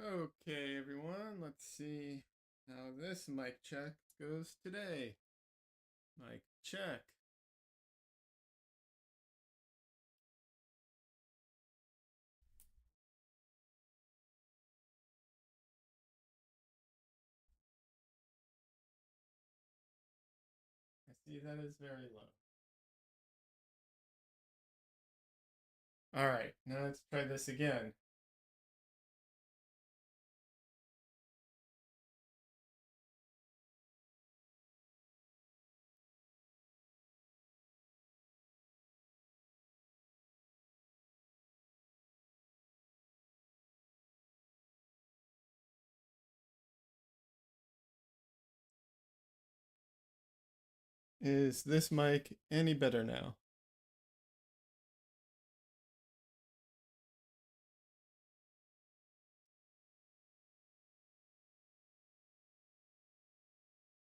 Okay, everyone, let's see how this mic check goes today. Mic check. I see that is very low. All right, now let's try this again. Is this mic any better now?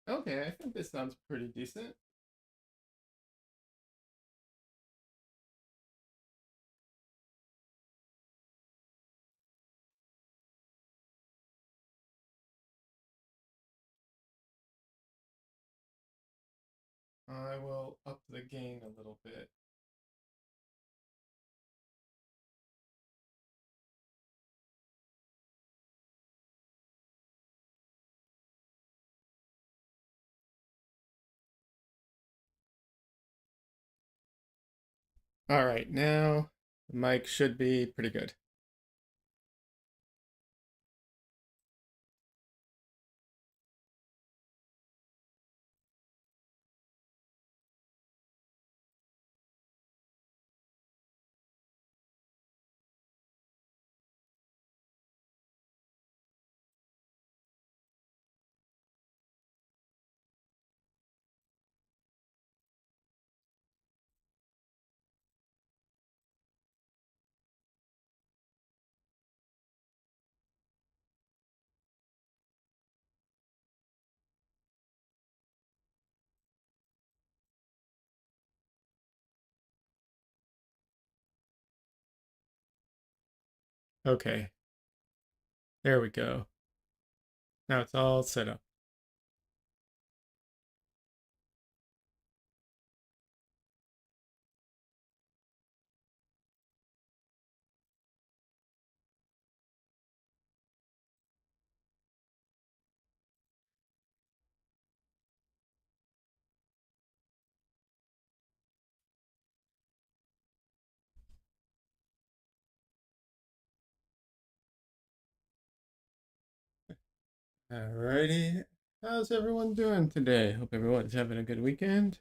Okay, I think this sounds pretty decent. I will up the gain a little bit. All right, now the mic should be pretty good. Okay, there we go. Now it's all set up. Alrighty, how's everyone doing today? Hope everyone's having a good weekend.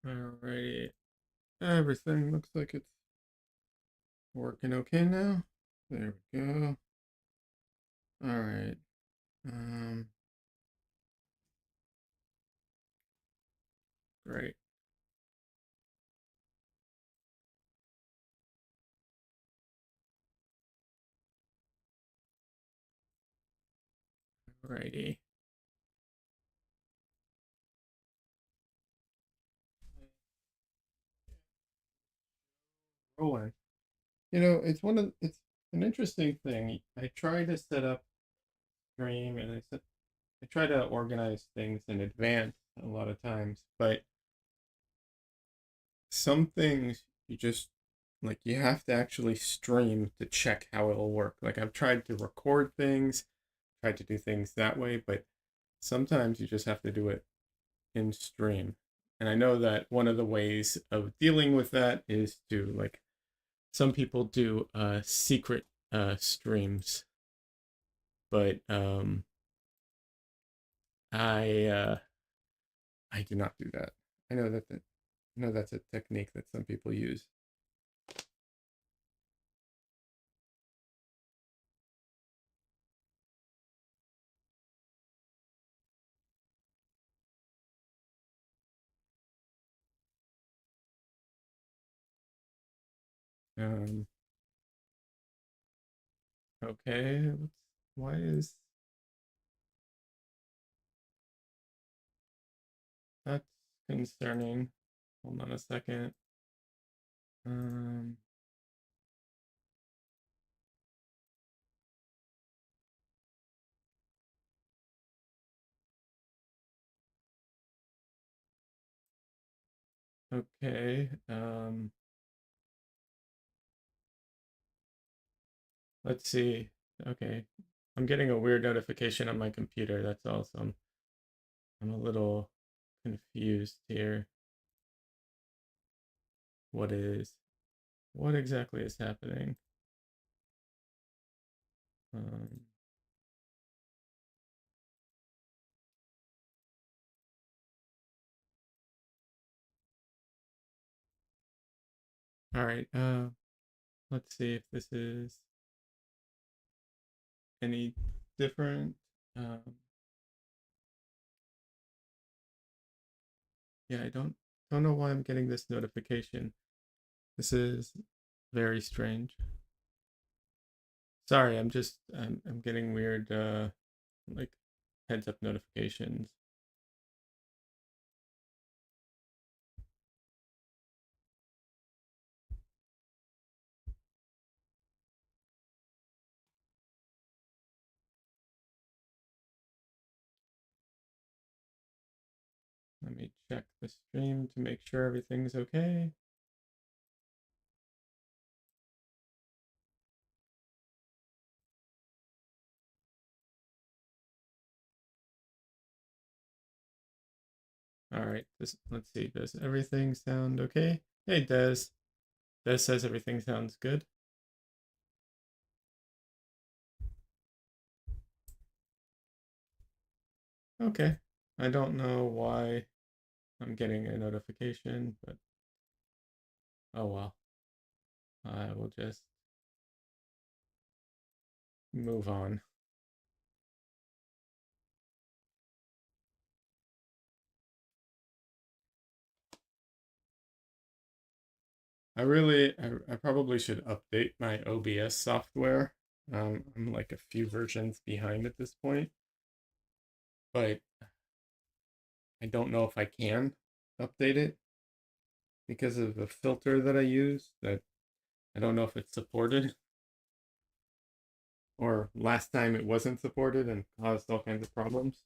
Alrighty. Everything looks like it's working okay now. There we go. Alright. Um, great. Alrighty. Rolling. It's an interesting thing. I try to set up stream and I try to organize things in advance a lot of times, but some things you have to actually stream to check how it'll work. Like I've tried to record things, tried to do things that way, but sometimes you just have to do it in stream. And I know that one of the ways of dealing with that is to like some people do secret streams, but I I do not do that. I know that I know that's a technique that some people use. Um, okay, why is that concerning? Hold on a second. Um, okay. Let's see. Okay, I'm getting a weird notification on my computer. That's all. So I'm a little confused here. What is what exactly is happening? Um, all right. Let's see if this is any different. Um, yeah, I don't know why I'm getting this notification. This is very strange. Sorry, I'm getting weird like heads up notifications. Let me check the stream to make sure everything's okay. All right, let's see. Does everything sound okay? Hey, Des. Des says everything sounds good. Okay. I don't know why I'm getting a notification, but oh well. I will just move on. I probably should update my OBS software. I'm like a few versions behind at this point, but I don't know if I can update it because of the filter that I use that I don't know if it's supported or last time it wasn't supported and caused all kinds of problems.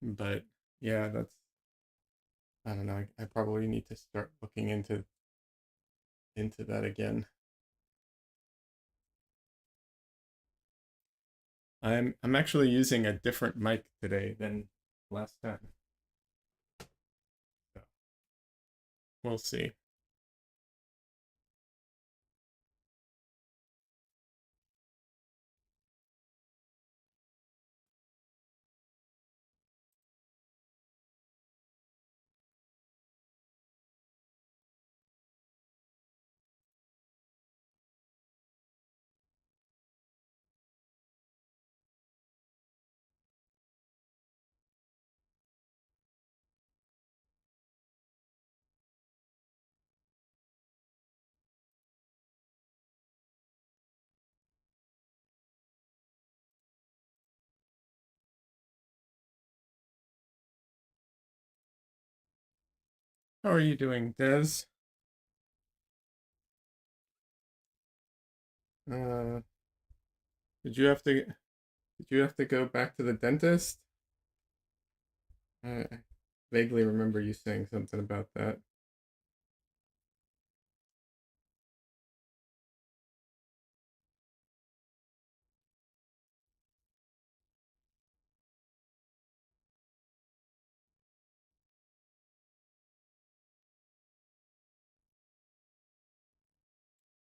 But yeah, that's I don't know. I probably need to start looking into that again. I'm actually using a different mic today than last time. So we'll see. How are you doing, Des? Uh, did you have to did you have to go back to the dentist? I vaguely remember you saying something about that.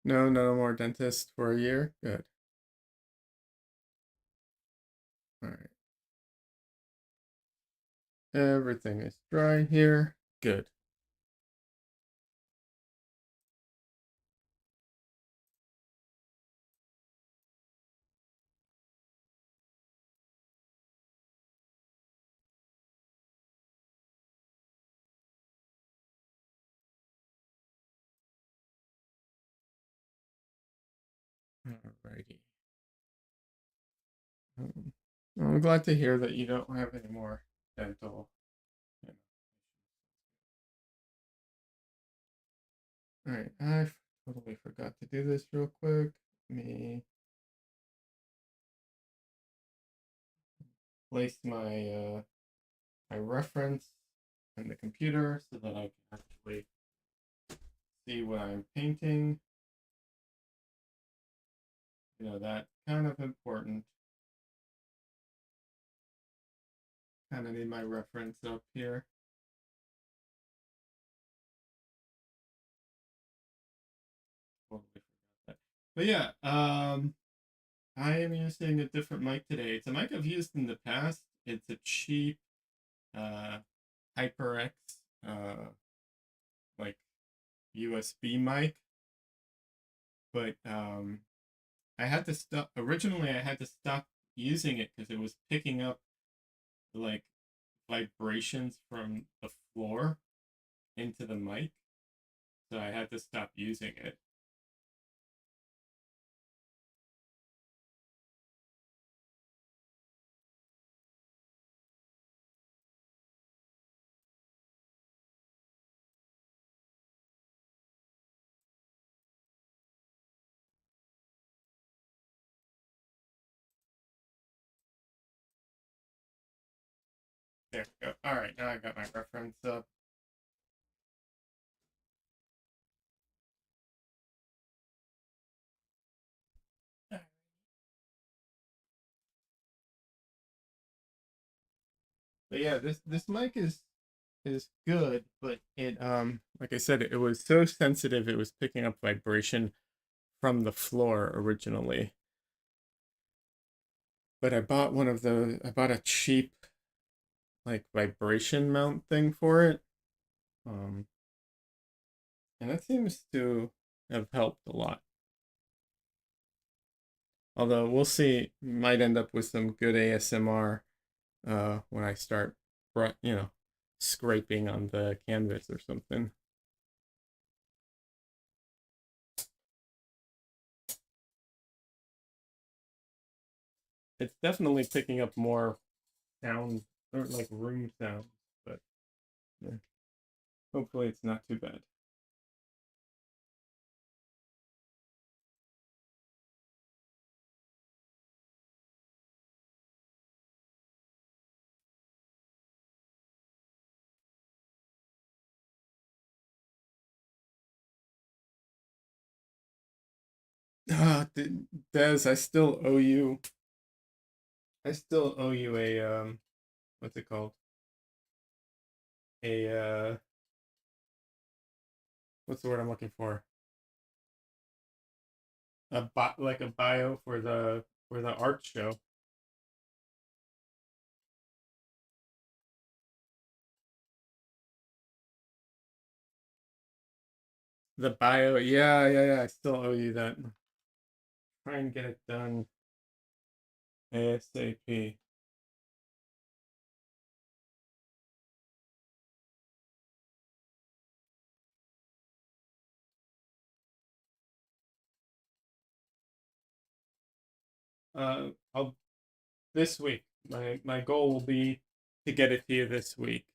No more dentist for a year. Good. All right. Everything is dry here. Good. Alrighty. Um, I'm glad to hear that you don't have any more dental. You know. All right, I totally forgot to do this real quick. Let me place my reference in the computer so that I can actually see what I'm painting. You know, that's kind of important. Kind of need my reference up here. Totally forgot that. But yeah, I am using a different mic today. It's a mic I've used in the past. It's a cheap uh, HyperX like USB mic, but I had to stop. Originally, I had to stop using it because it was picking up like vibrations from the floor into the mic, so I had to stop using it. There we go. All right, now I got my reference up. But yeah, this mic is good, but it like I said, it was so sensitive it was picking up vibration from the floor originally. But I bought a cheap like vibration mount thing for it. Um and that seems to have helped a lot. Although we'll see, might end up with some good ASMR when I start you know, scraping on the canvas or something. It's definitely picking up more sound or like room sounds, but yeah, hopefully it's not too bad. Des, I still owe you a what's it called? A what's the word I'm looking for? Like a bio for the art show. The bio, yeah. I still owe you that. Try and get it done ASAP. I'll this week. My goal will be to get it to you this week.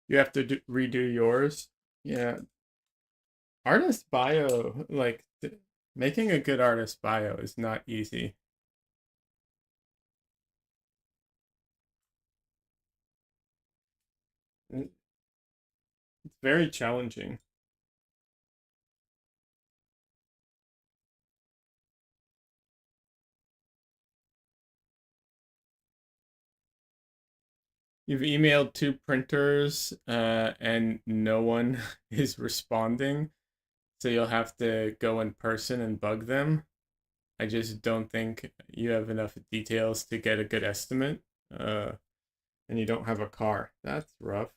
You have to redo yours. Yeah, artist bio, like making a good artist bio is not easy. It's very challenging. You've emailed two printers, and no one is responding, so you'll have to go in person and bug them. I just don't think you have enough details to get a good estimate, uh, and you don't have a car. That's rough.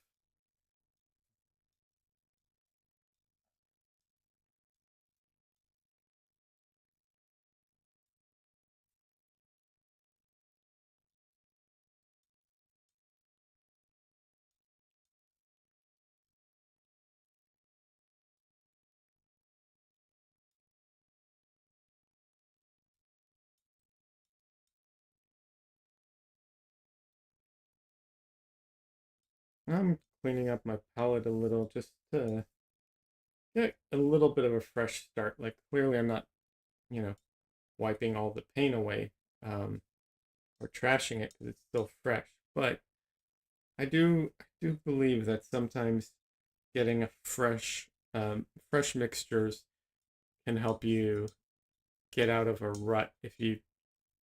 I'm cleaning up my palette a little just to get a little bit of a fresh start. Like, clearly, I'm not, you know, wiping all the paint away, um, or trashing it because it's still fresh. But I do believe that sometimes getting a fresh mixtures can help you get out of a rut if you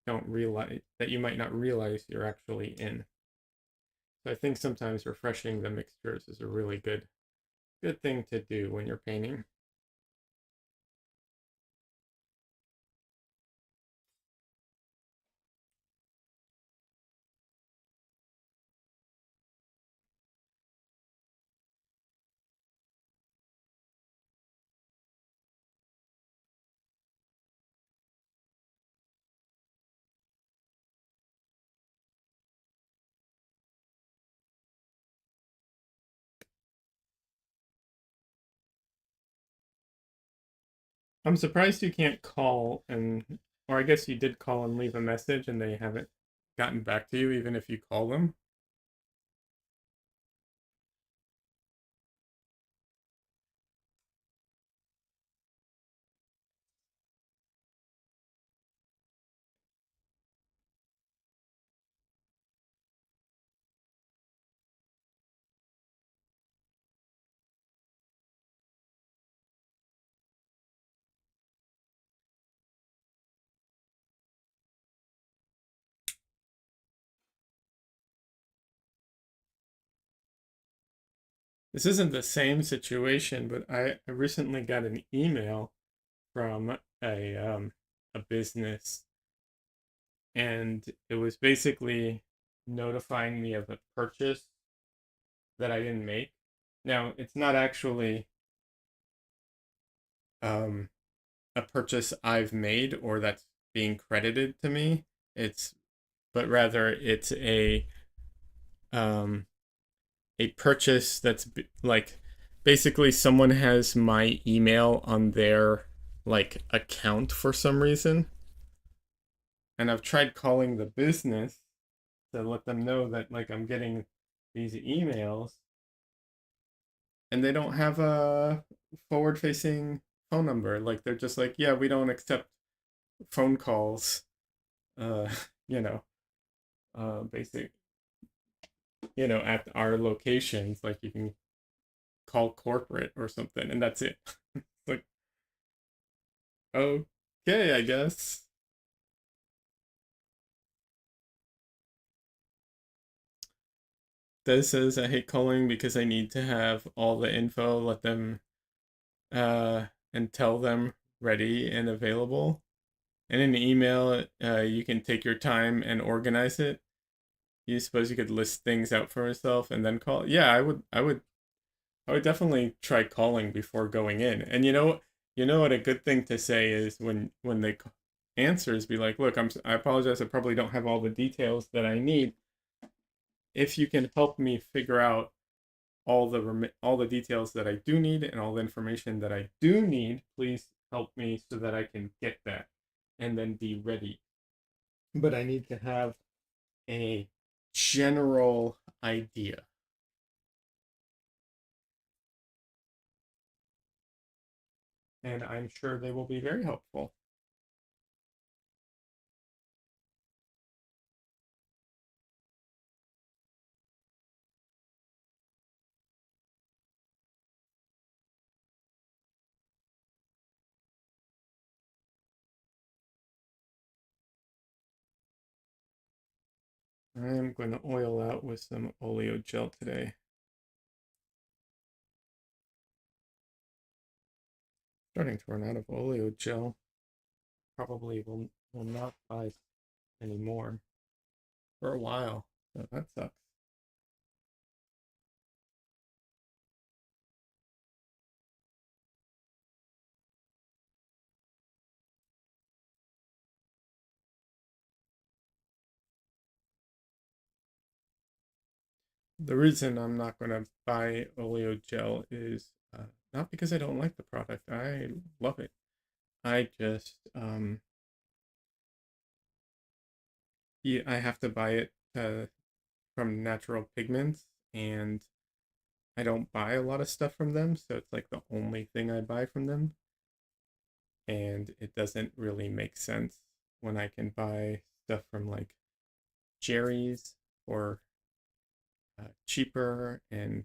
don't realize that you might not realize you're actually in. So I think sometimes refreshing the mixtures is a really good thing to do when you're painting. I'm surprised you can't call and, or I guess you did call and leave a message and they haven't gotten back to you even if you call them. This isn't the same situation, but I recently got an email from a business, and it was basically notifying me of a purchase that I didn't make. Now, it's not actually um a purchase I've made or that's being credited to me. It's but rather it's um a purchase that's like basically someone has my email on their like account for some reason, and I've tried calling the business to let them know that like I'm getting these emails, and they don't have a forward facing phone number. Like, they're just like, yeah, we don't accept phone calls, uh you know, basic, at our locations, like you can call corporate or something, and that's it. Like, okay, I guess. This says I hate calling because I need to have all the info, let them and tell them ready and available. And in the email, you can take your time and organize it. You suppose you could list things out for yourself and then call? Yeah, I would definitely try calling before going in. And you know what a good thing to say is when they answers, be like, "Look, I apologize. I probably don't have all the details that I need. If you can help me figure out all the details that I do need and all the information that I do need, please help me so that I can get that and then be ready. But I need to have a general idea." And I'm sure they will be very helpful. I'm going to oil out with some oleo gel today. Starting to run out of oleo gel. Probably will not buy anymore for a while. So that sucks. The reason I'm not going to buy oleo gel is not because I don't like the product. I love it. I just yeah, I have to buy it from Natural Pigments, and I don't buy a lot of stuff from them, so it's like the only thing I buy from them, and it doesn't really make sense when I can buy stuff from like Jerry's or cheaper and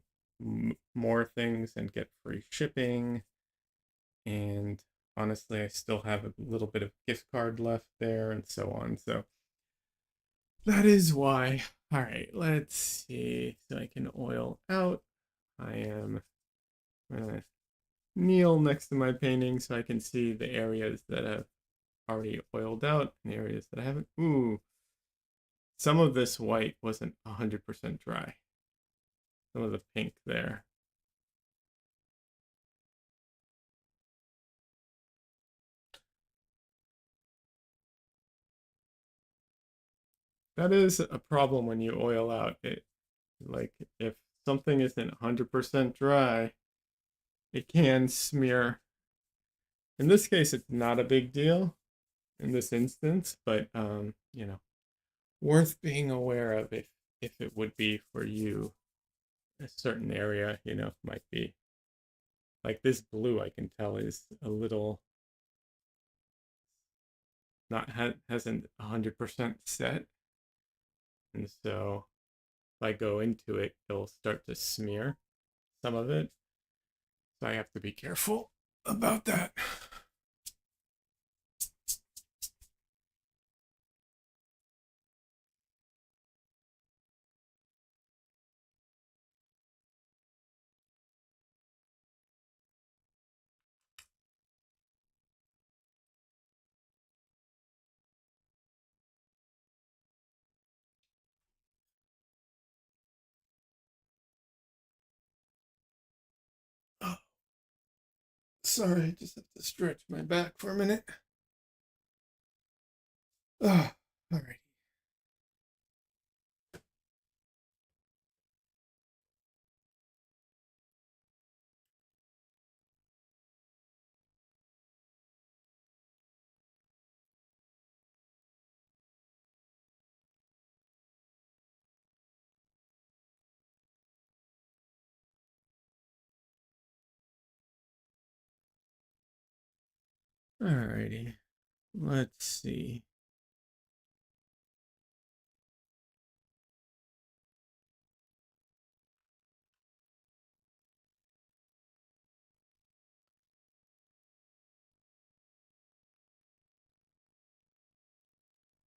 more things and get free shipping. And honestly, I still have a little bit of gift card left there and so on. So that is why. All right, let's see. So I can oil out. I am gonna kneel next to my painting so I can see the areas that have already oiled out and areas that I haven't. Ooh, some of this white wasn't 100% dry. Some of the pink there. That is a problem when you oil out. It like if something isn't 100% dry, it can smear. In this case, it's not a big deal in this instance, but worth being aware of if it would be for you. A certain area, might be like this blue. I can tell is a little not hasn't 100% set, and so if I go into it, it'll start to smear some of it. So I have to be careful about that. Oh, sorry, I just have to stretch my back for a minute. Oh, all right. All righty. Let's see.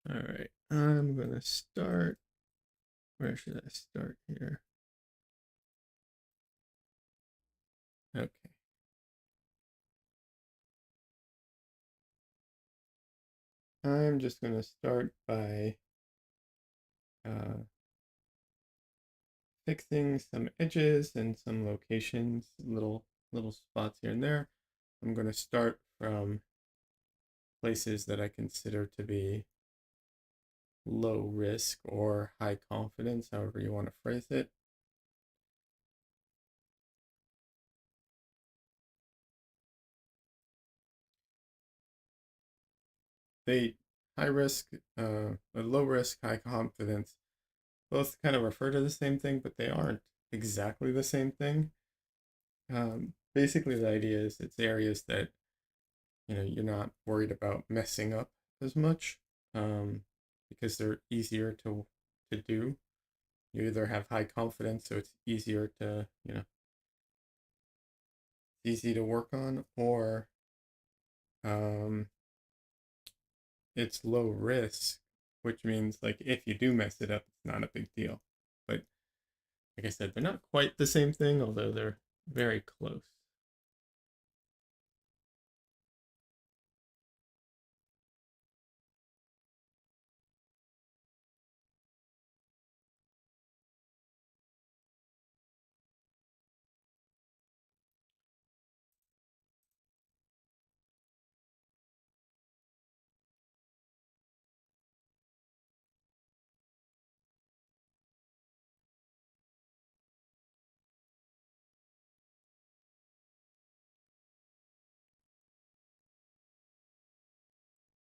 All right. I'm gonna start. Where should I start here? Okay. I'm just gonna start by uh, fixing some edges and some locations, little spots here and there. I'm gonna start from places that I consider to be low risk or high confidence, however you want to phrase it. They high risk, low risk, high confidence both kind of refer to the same thing, but they aren't exactly the same thing. Basically, the idea is it's areas that you're not worried about messing up as much, because they're easier to do. You either have high confidence, so it's easier to easy to work on, or um, it's low risk, which means like if you do mess it up, it's not a big deal. But like I said, they're not quite the same thing, although they're very close.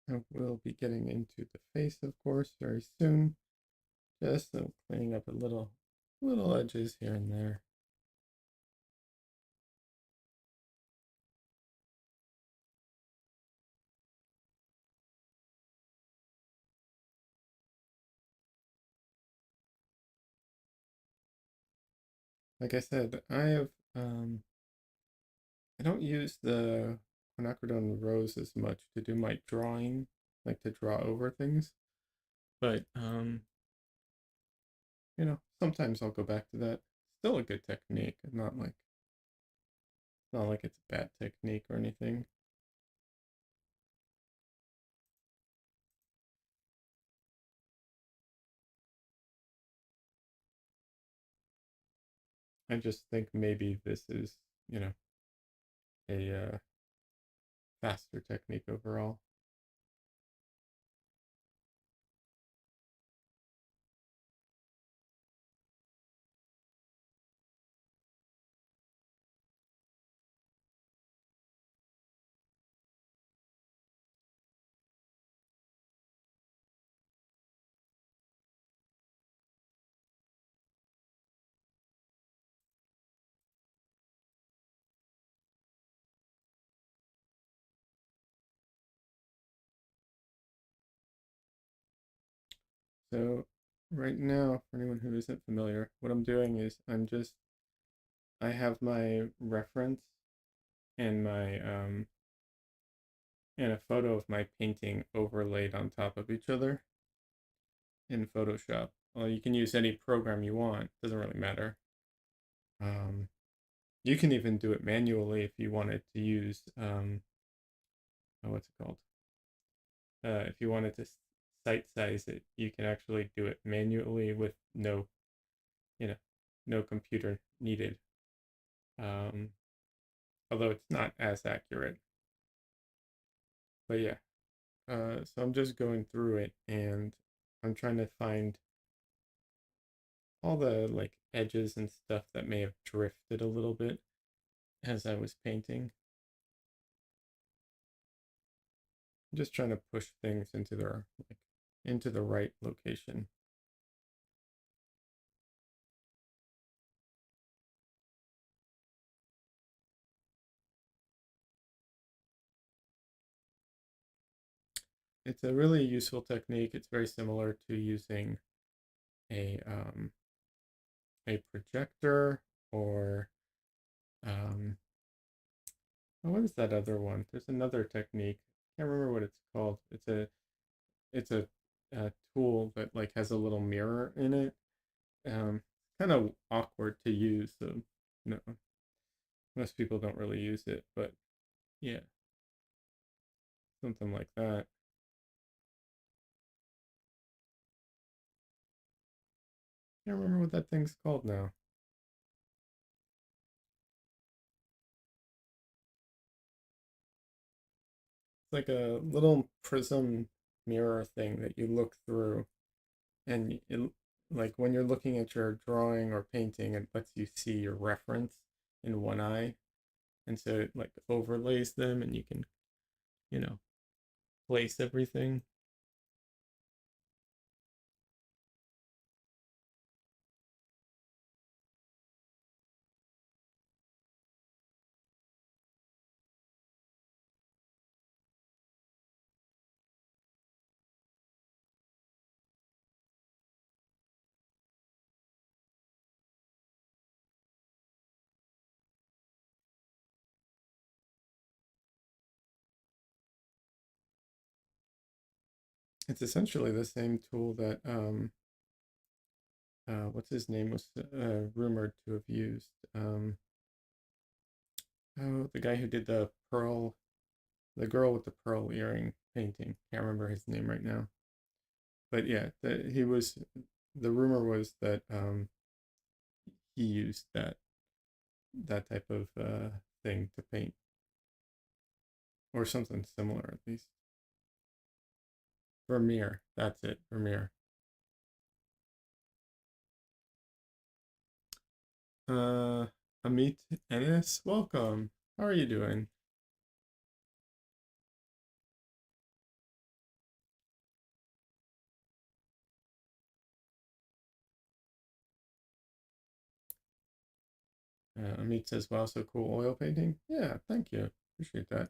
I will be getting into the face, of course, very soon. Just cleaning up a little edges here and there. Like I said, I don't use the quinacridone rose as much to do my drawing, like to draw over things. But sometimes I'll go back to that. Still a good technique. Not like it's a bad technique or anything. I just think maybe this is, a faster technique overall. So right now, for anyone who isn't familiar, what I'm doing is I have my reference and my and a photo of my painting overlaid on top of each other in Photoshop. Well, you can use any program you want, doesn't really matter. Um, you can even do it manually if you wanted to use what's it called? If you wanted to site size it, you can actually do it manually with you know, no computer needed. Um, Although it's not as accurate. But yeah, so I'm just going through it and I'm trying to find all the like edges and stuff that may have drifted a little bit as I was painting. I'm just trying to push things into the right location. It's a really useful technique. It's very similar to using a a projector or um, what is that other one? There's another technique. I can't remember what it's called. It's a tool that like has a little mirror in it. Kind of awkward to use, so no, most people don't really use it. But yeah, something like that. Can't remember what that thing's called now. It's like a little prism mirror thing that you look through, and like when you're looking at your drawing or painting, it lets you see your reference in one eye, and so it like overlays them, and you can you know place everything. It's essentially the same tool that what's his name was rumored to have used. Oh, the guy who did the girl with the pearl earring painting. Can't remember his name right now. But yeah, he was. The rumor was that he used that type of thing to paint, or something similar at least. Vermeer. That's it. Vermeer. Uh, Amit Ennis, welcome. How are you doing? Amit says, "Wow, so cool oil painting." Yeah, thank you. Appreciate that.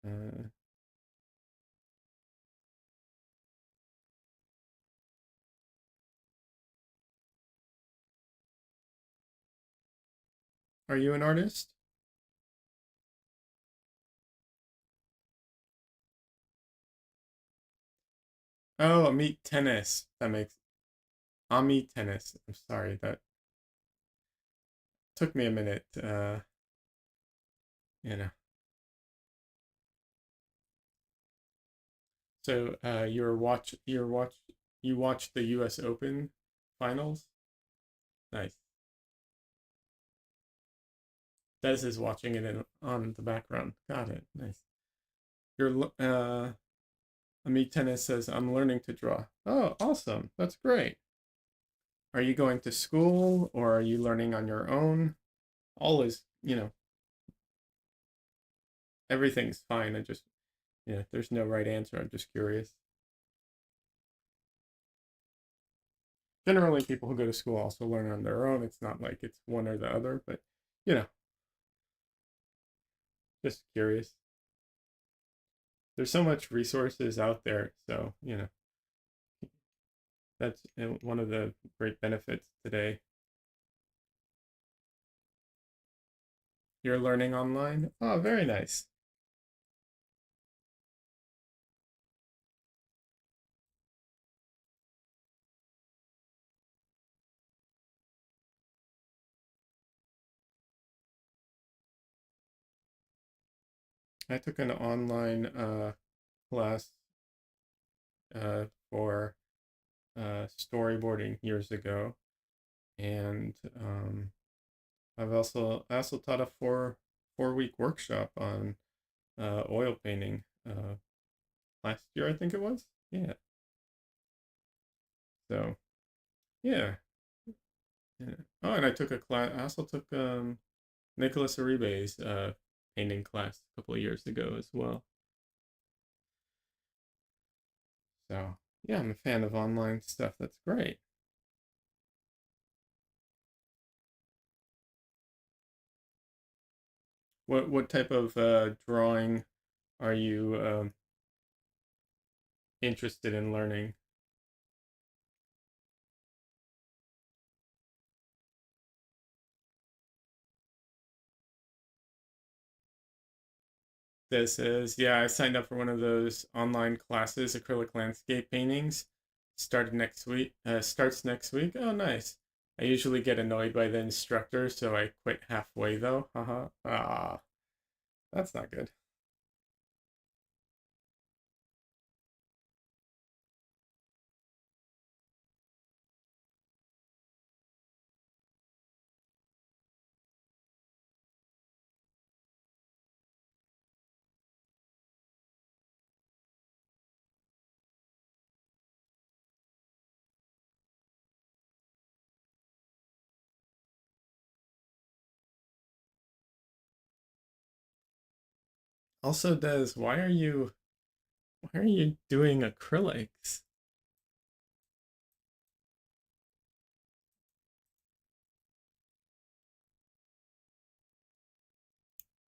Uh, are you an artist? Oh, Amit Tennis. That makes Amit Tennis. I'm sorry, that took me a minute. You know. So, you watched the U.S. Open finals. Nice. Des is watching it on the background. Got it. Nice. Amit Tennis says, "I'm learning to draw." Oh, awesome. That's great. Are you going to school or are you learning on your own? All is, everything's fine. There's no right answer. I'm just curious. Generally, people who go to school also learn on their own. It's not like it's one or the other, but, you know, just curious. There's so much resources out there. So, that's one of the great benefits today. You're learning online. Oh, very nice. I took an online class for storyboarding years ago, and I also taught a four week workshop on oil painting last year, I think it was. Yeah. So yeah. Yeah. Oh, and I took a class. I also took Nicholas Uribe's painting class a couple of years ago as well. So yeah, I'm a fan of online stuff. That's great. What type of drawing are you interested in learning? This is, yeah, I signed up for one of those online classes, acrylic landscape paintings. Starts next week. Oh, nice. I usually get annoyed by the instructor, so I quit halfway though. Haha. Ah, that's not good. Also, Des, why are you doing acrylics?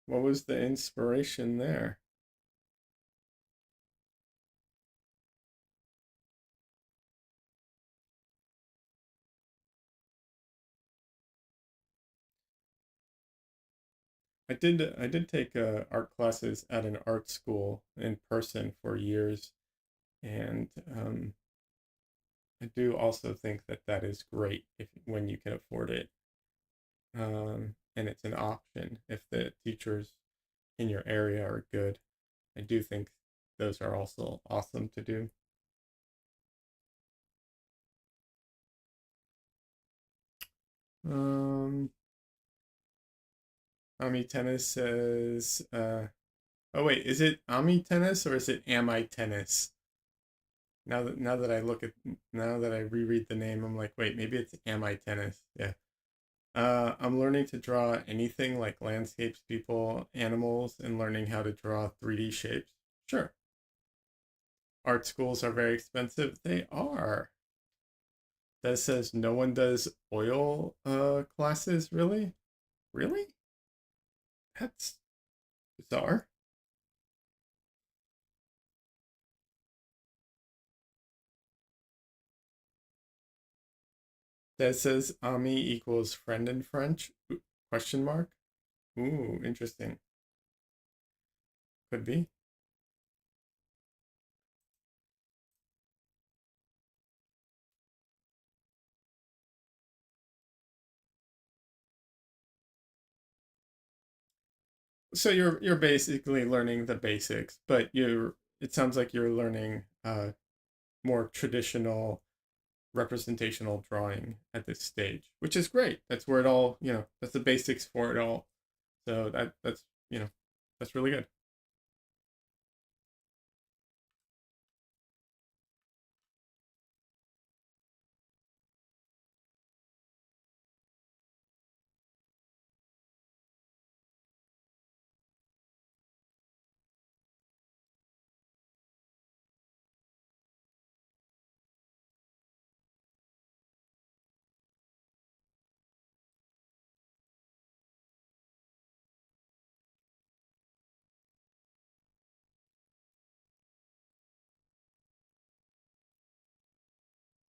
What was the inspiration there? I did take art classes at an art school in person for years. And I do also think that that is great if when you can afford it, and it's an option if the teachers in your area are good. I do think those are also awesome to do. Um, Ami Tennis says, oh wait, is it Ami Tennis or is it Am I Tennis? Now that I look at now that I reread the name, I'm like, wait, maybe it's Am I Tennis? Yeah. I'm learning to draw anything like landscapes, people, animals, and learning how to draw 3D shapes. Sure. Art schools are very expensive. They are. That says no one does oil classes, really? Really? That's bizarre. That says ami equals friend in French? Question mark? Ooh, interesting. Could be. So you're basically learning the basics, but you're it sounds like you're learning more traditional representational drawing at this stage, which is great. That's where it all, that's the basics for it all. So that's, that's really good.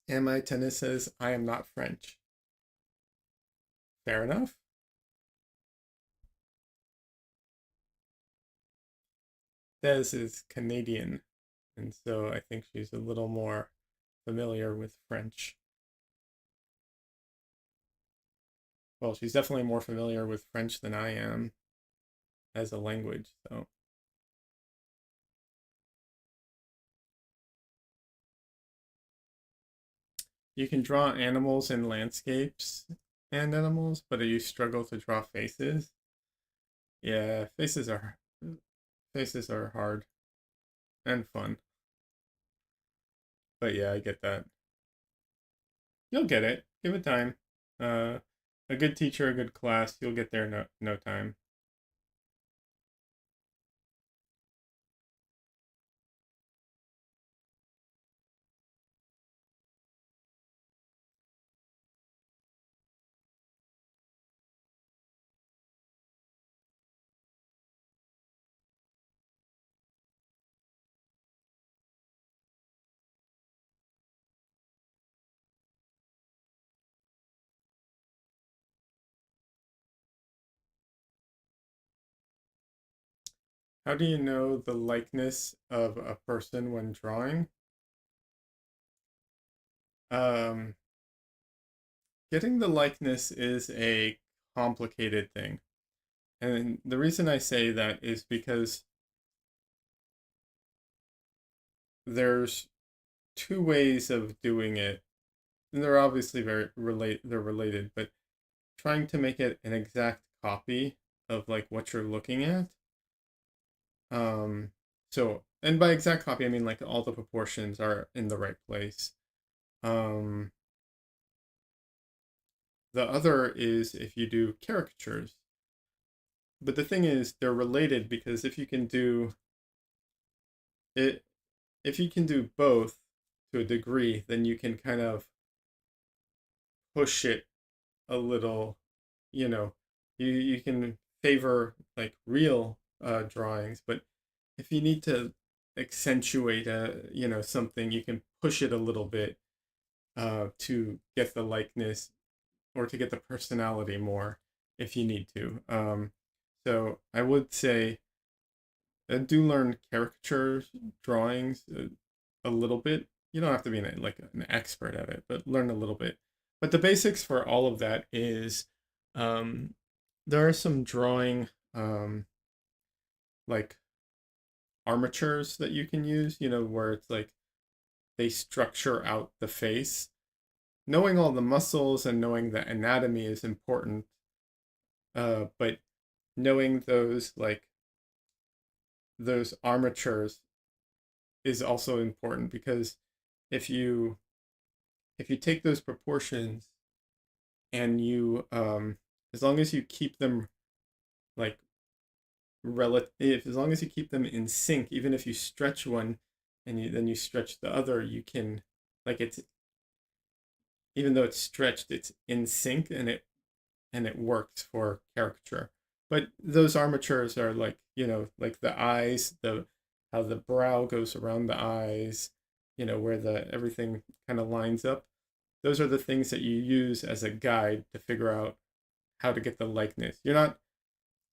And my tennis says I am not French. Fair enough. Des is Canadian, and so I think she's a little more familiar with French. Well, she's definitely more familiar with French than I am as a language. So you can draw animals and landscapes and animals, but you struggle to draw faces. Yeah, faces are hard and fun. But yeah, I get that. You'll get it. Give it time. Uh, a good teacher, a good class, you'll get there in no time. How do you know the likeness of a person when drawing? Um, Getting the likeness is a complicated thing. And the reason I say that is because there's two ways of doing it. And they're obviously they're related, but trying to make it an exact copy of like what you're looking at. Um, and by exact copy, I mean like all the proportions are in the right place. Um, the other is if you do caricatures. But the thing is, they're related because it, if you can do both to a degree, then you can kind of push it a little. You know, you can favor like real drawings, but if you need to accentuate something, you can push it a little bit to get the likeness or to get the personality more if you need to. So I would say do learn caricature drawings. a little bit. You don't have to be like an expert at it, but learn a little bit. But the basics for all of that is um, there are some drawing like armatures that you can use, where it's like they structure out the face. Knowing all the muscles and knowing the anatomy is important, but knowing those armatures is also important because if you if you take those proportions and you as long as you keep them like relative, as long as you keep them in sync, even if you stretch one and then you stretch the other, you can like it's even though it's stretched, it's in sync and it works for caricature. But those armatures are like, like the eyes, the how the brow goes around the eyes, where the everything kind of lines up. Those are the things that you use as a guide to figure out how to get the likeness. You're not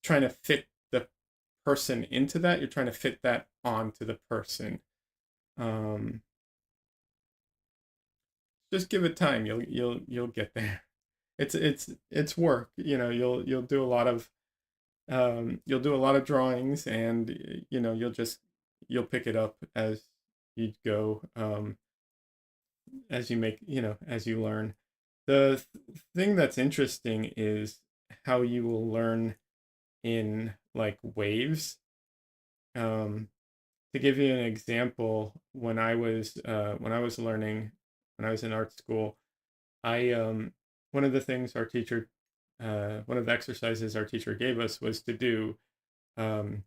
trying to fit the person into that, you're trying to fit that onto the person. Um, just give it time. You'll get there. It's work. You'll do a lot of drawings, and you'll pick it up as you go, as you make as you learn. The thing that's interesting is how you will learn in like waves. Um, to give you an example, when I was learning, when I was in art school, I one of the things our teacher one of the exercises our teacher gave us was to do um,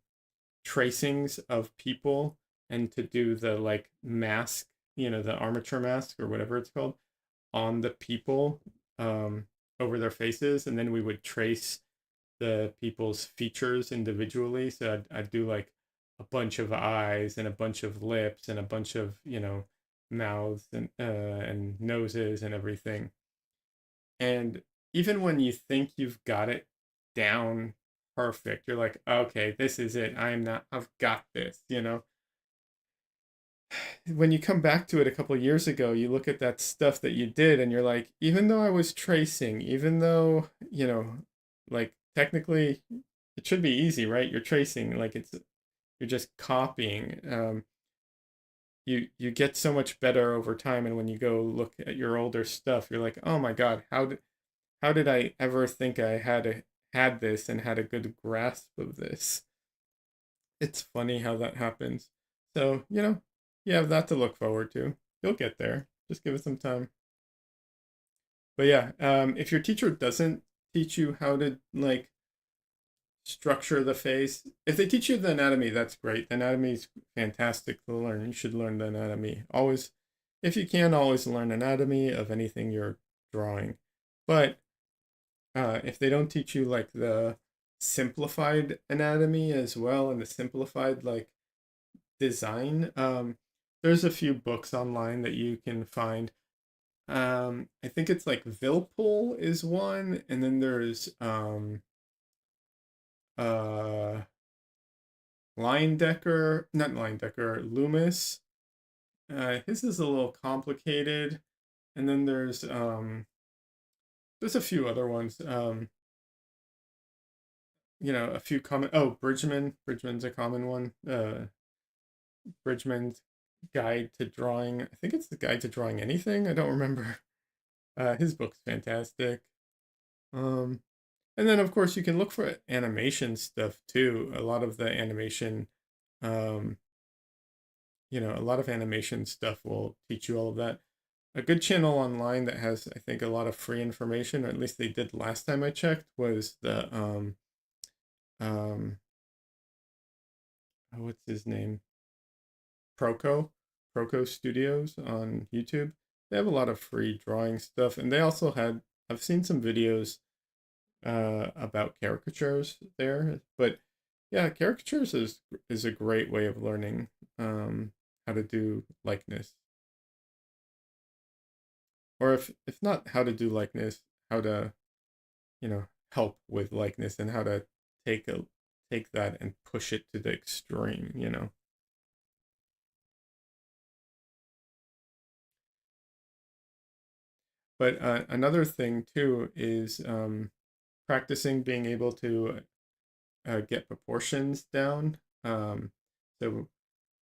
tracings of people and to do the like mask, the armature mask or whatever it's called, on the people, um, over their faces, and then we would trace the people's features individually. So I'd do like a bunch of eyes and a bunch of lips and a bunch of mouths and noses and everything. And even when you think you've got it down perfect, you're like, okay, this is it. I've got this, When you come back to it a couple years ago, you look at that stuff that you did and you're like, even though I was tracing, even though, like technically it should be easy, right? You're tracing, like you're just copying. You get so much better over time, and when you go look at your older stuff, you're like, oh my God, how did I ever think I had this and had a good grasp of this? It's funny how that happens. So, you have that to look forward to. You'll get there. Just give it some time. But yeah, if your teacher doesn't teach you how to like structure the face, if they teach you the anatomy, that's great. The anatomy is fantastic to learn. You should learn the anatomy. Always, if you can, always learn anatomy of anything you're drawing. But if they don't teach you like the simplified anatomy as well and the simplified like design, there's a few books online that you can find. I think it's like Vilpul is one, and then there's uh not Leindecker, Loomis. His is a little complicated, and then there's a few other ones. A few common. Oh, Bridgman. Bridgman's a common one. Bridgman's Guide to Drawing. I think it's the Guide to Drawing Anything. I don't remember. His book's fantastic. Um, and then of course you can look for animation stuff too. A lot of the animation, um, a lot of animation stuff will teach you all of that. A good channel online that has, I think, a lot of free information, or at least they did last time I checked, was the um, oh, what's his name? Proco, Proco Studios on YouTube. They have a lot of free drawing stuff, and they also I've seen some videos about caricatures there, but yeah, caricatures is a great way of learning how to do likeness, or if not how to do likeness, how to help with likeness and how to take a take that and push it to the extreme. But another thing too is practicing being able to get proportions down. So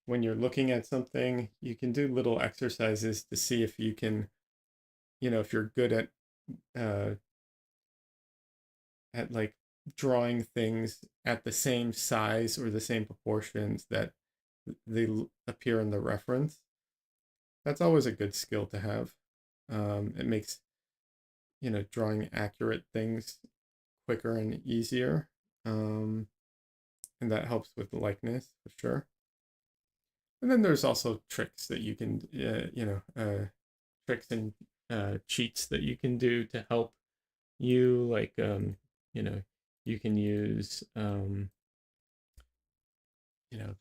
when you're looking at something, you can do little exercises to see if you can, if you're good uh, at like drawing things at the same size or the same proportions that they appear in the reference. That's always a good skill to have. It makes, drawing accurate things quicker and easier. Um, and that helps with likeness for sure. And then there's also tricks that you can, tricks and cheats that you can do to help you. Like, you know, you can use, the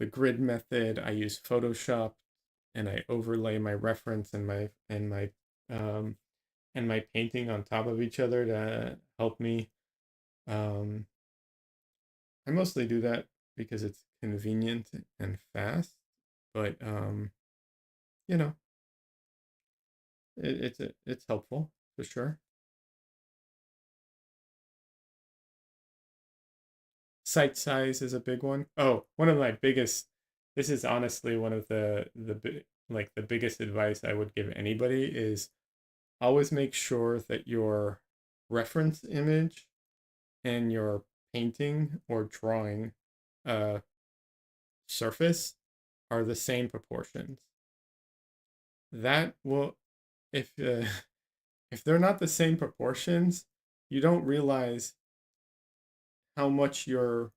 grid method. I use Photoshop, and I overlay my reference um, and my painting on top of each other to help me. Um, I mostly do that because it's convenient and fast, but you know, it's helpful for sure. Site size is a big one. Oh, one of my biggest. This is honestly one of the biggest advice I would give anybody is always make sure that your reference image and your painting or drawing uh surface are the same proportions. That will if if they're not the same proportions, you don't realize how much you're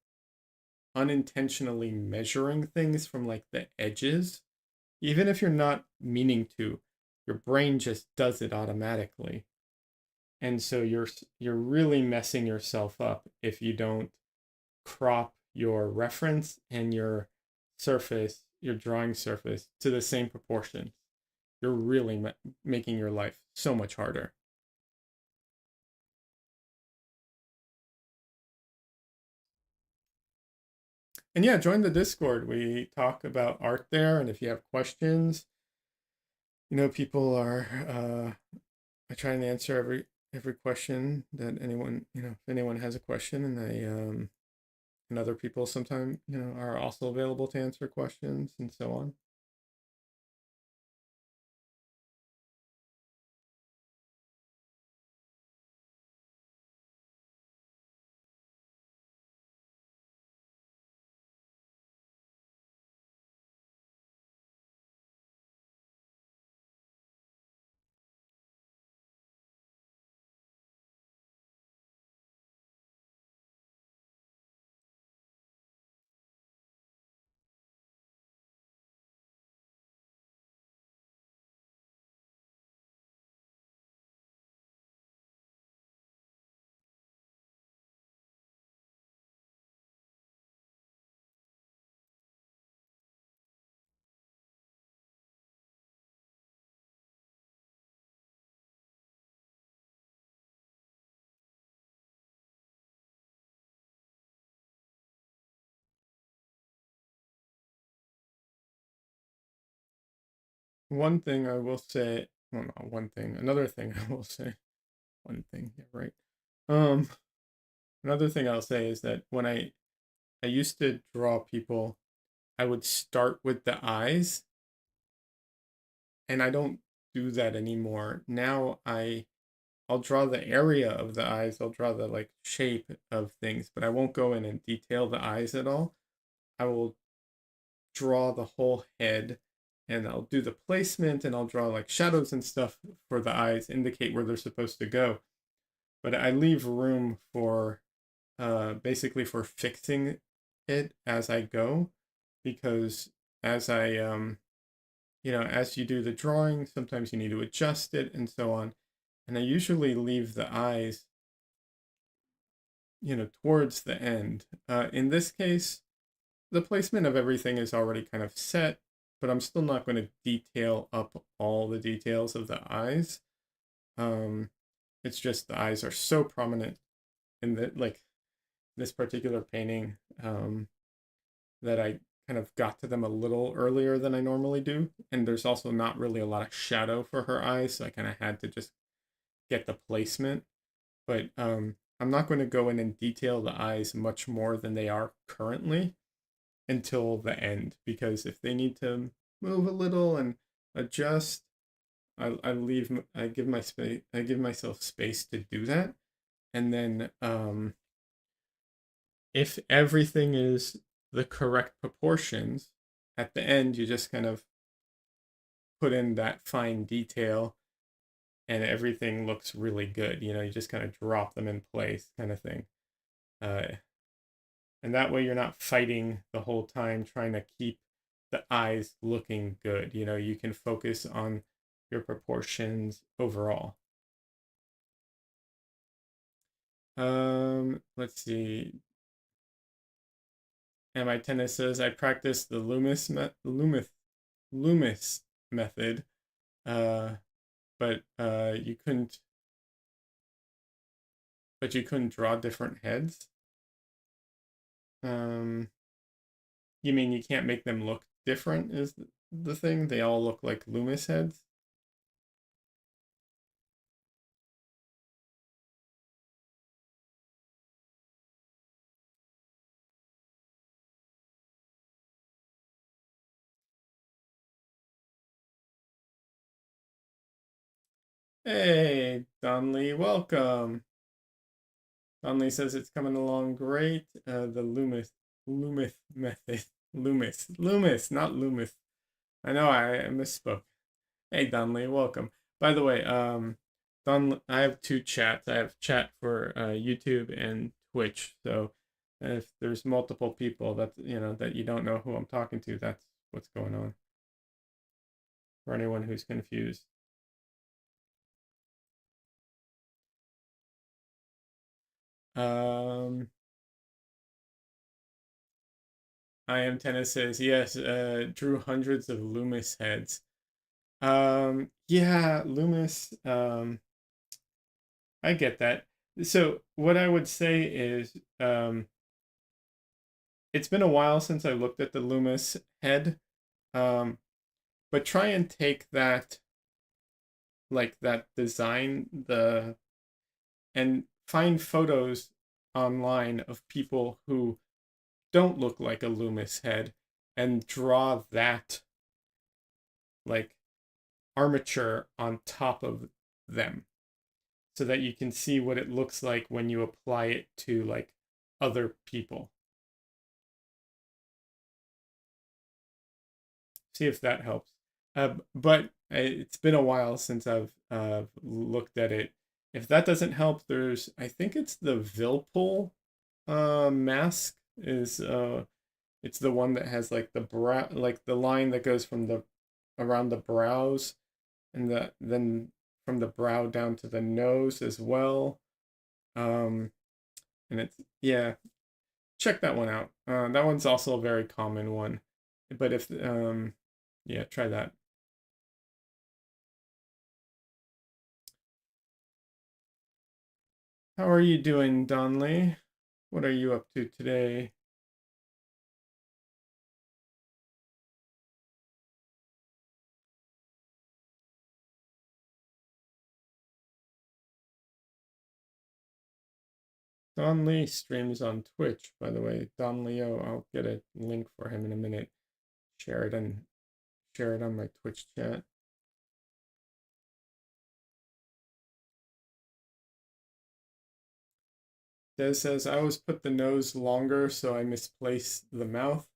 unintentionally measuring things from like the edges. Even if you're not meaning to, your brain just does it automatically. And so you're really messing yourself up if you don't crop your reference and your surface, your drawing surface to the same proportions. You're really making your life so much harder. And yeah, join the Discord. We talk about art there. And if you have questions, people are I try and answer every question that anyone, if anyone has a question, and other people sometimes, are also available to answer questions and so on. One thing I will say, well, not one thing, another thing I will say, one thing, yeah, right. Um, Another thing I'll say is that when I used to draw people, I would start with the eyes, and I don't do that anymore. Now I'll draw the area of the eyes, I'll draw the like shape of things, but I won't go in and detail the eyes at all. I will draw the whole head, and I'll do the placement, and I'll draw like shadows and stuff for the eyes, indicate where they're supposed to go. But I leave room for basically for fixing it as I go, because as I as you do the drawing, sometimes you need to adjust it and so on. And I usually leave the eyes, towards the end. In this case, the placement of everything is already kind of set, but I'm still not going to detail up all the details of the eyes. Um, it's just the eyes are so prominent in this particular painting, that I kind of got to them a little earlier than I normally do. And there's also not really a lot of shadow for her eyes, so I kind of had to just get the placement, but I'm not going to go in and detail the eyes much more than they are currently until the end, because if they need to move a little and adjust, I give my space, I give myself space to do that. And then if everything is the correct proportions, at the end you just kind of put in that fine detail and everything looks really good. You know, you just kind of drop them in place, kind of thing. Uh, and that way you're not fighting the whole time trying to keep the eyes looking good. You know, you can focus on your proportions overall. Let's see. And my tennis says I practiced the Loomis method, uh, but you couldn't draw different heads. Um, you mean you can't make them look different? Is the thing? They all look like Loomis heads. Hey, Donley, welcome. Donley says it's coming along great. The Loomis method, Loomis, not Loomis. I know I misspoke. Hey, Donley, welcome. By the way, I have two chats. I have chat for YouTube and Twitch. So if there's multiple people that that you don't know who I'm talking to, that's what's going on. For anyone who's confused. Um, I am tennis says yes. Drew hundreds of Loomis heads. Yeah, Loomis. I get that. So what I would say is, it's been a while since I looked at the Loomis head. Um, but try and take that, like that design, and find photos online of people who don't look like a Loomis head and draw that like armature on top of them so that you can see what it looks like when you apply it to like other people. See if that helps. But it's been a while since I've looked at it. If that doesn't help, I think it's the Vilpol mask is it's the one that has like the brow, like the line that goes from the around the brows and then from the brow down to the nose as well. Um, and it's, yeah, check that one out. That one's also a very common one. But if yeah, try that. How are you doing, Donley? What are you up to today? Don Lee streams on Twitch, by the way. Don Leo, I'll get a link for him in a minute. Share it and share it on my Twitch chat. Des says I always put the nose longer, so I misplace the mouth.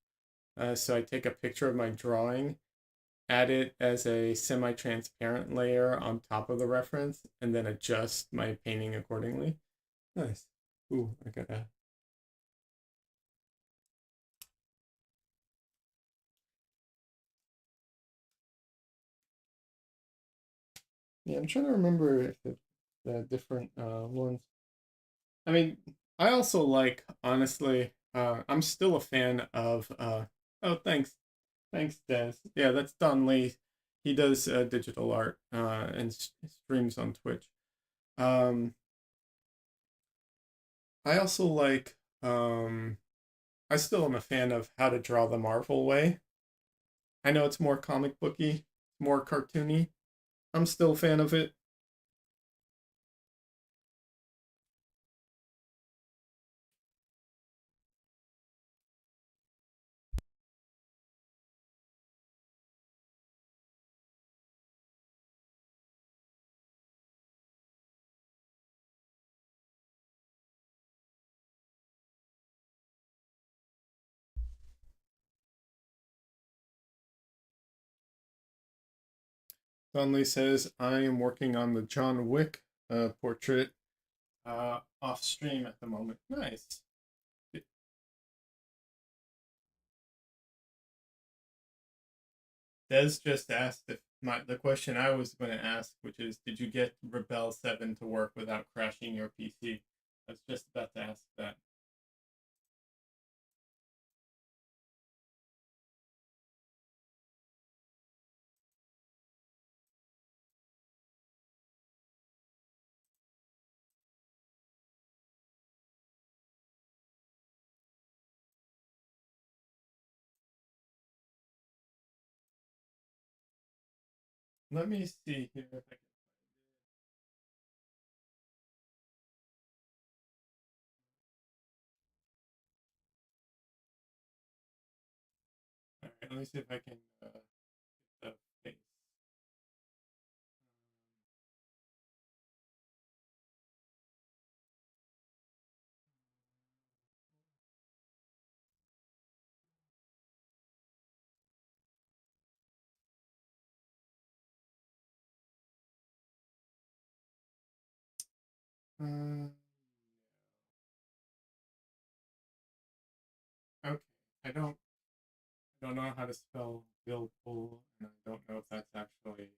So I take a picture of my drawing, add it as a semi-transparent layer on top of the reference, and then adjust my painting accordingly. Nice. Ooh, I gotta. Yeah, I'm trying to remember if the different ones. I mean, I also like, honestly, I'm still a fan of, oh, thanks. Thanks, Des. Yeah, that's Don Lee. He does digital art and streams on Twitch. Um, I also like, I still am a fan of How to Draw the Marvel Way. I know it's more comic booky, more cartoony. I'm still a fan of it. Donnelly says, I am working on the John Wick portrait off stream at the moment. Nice. Des just asked if the question I was going to ask, which is, did you get Rebel 7 to work without crashing your PC? I was just about to ask that. Let me see here if I can. All right, let me see if I can get the face. Uh, okay, I don't I don't know how to spell billable, and I don't know if that's actually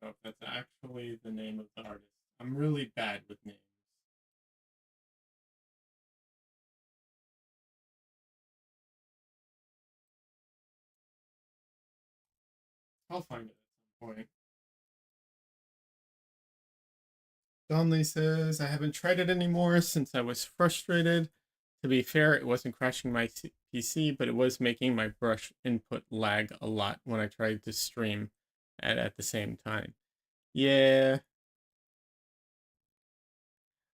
know if that's actually the name of the artist. I'm really bad with names. I'll find it at some point. Donnelly says, I haven't tried it anymore since I was frustrated. To be fair, it wasn't crashing my PC, but it was making my brush input lag a lot when I tried to stream at the same time. Yeah,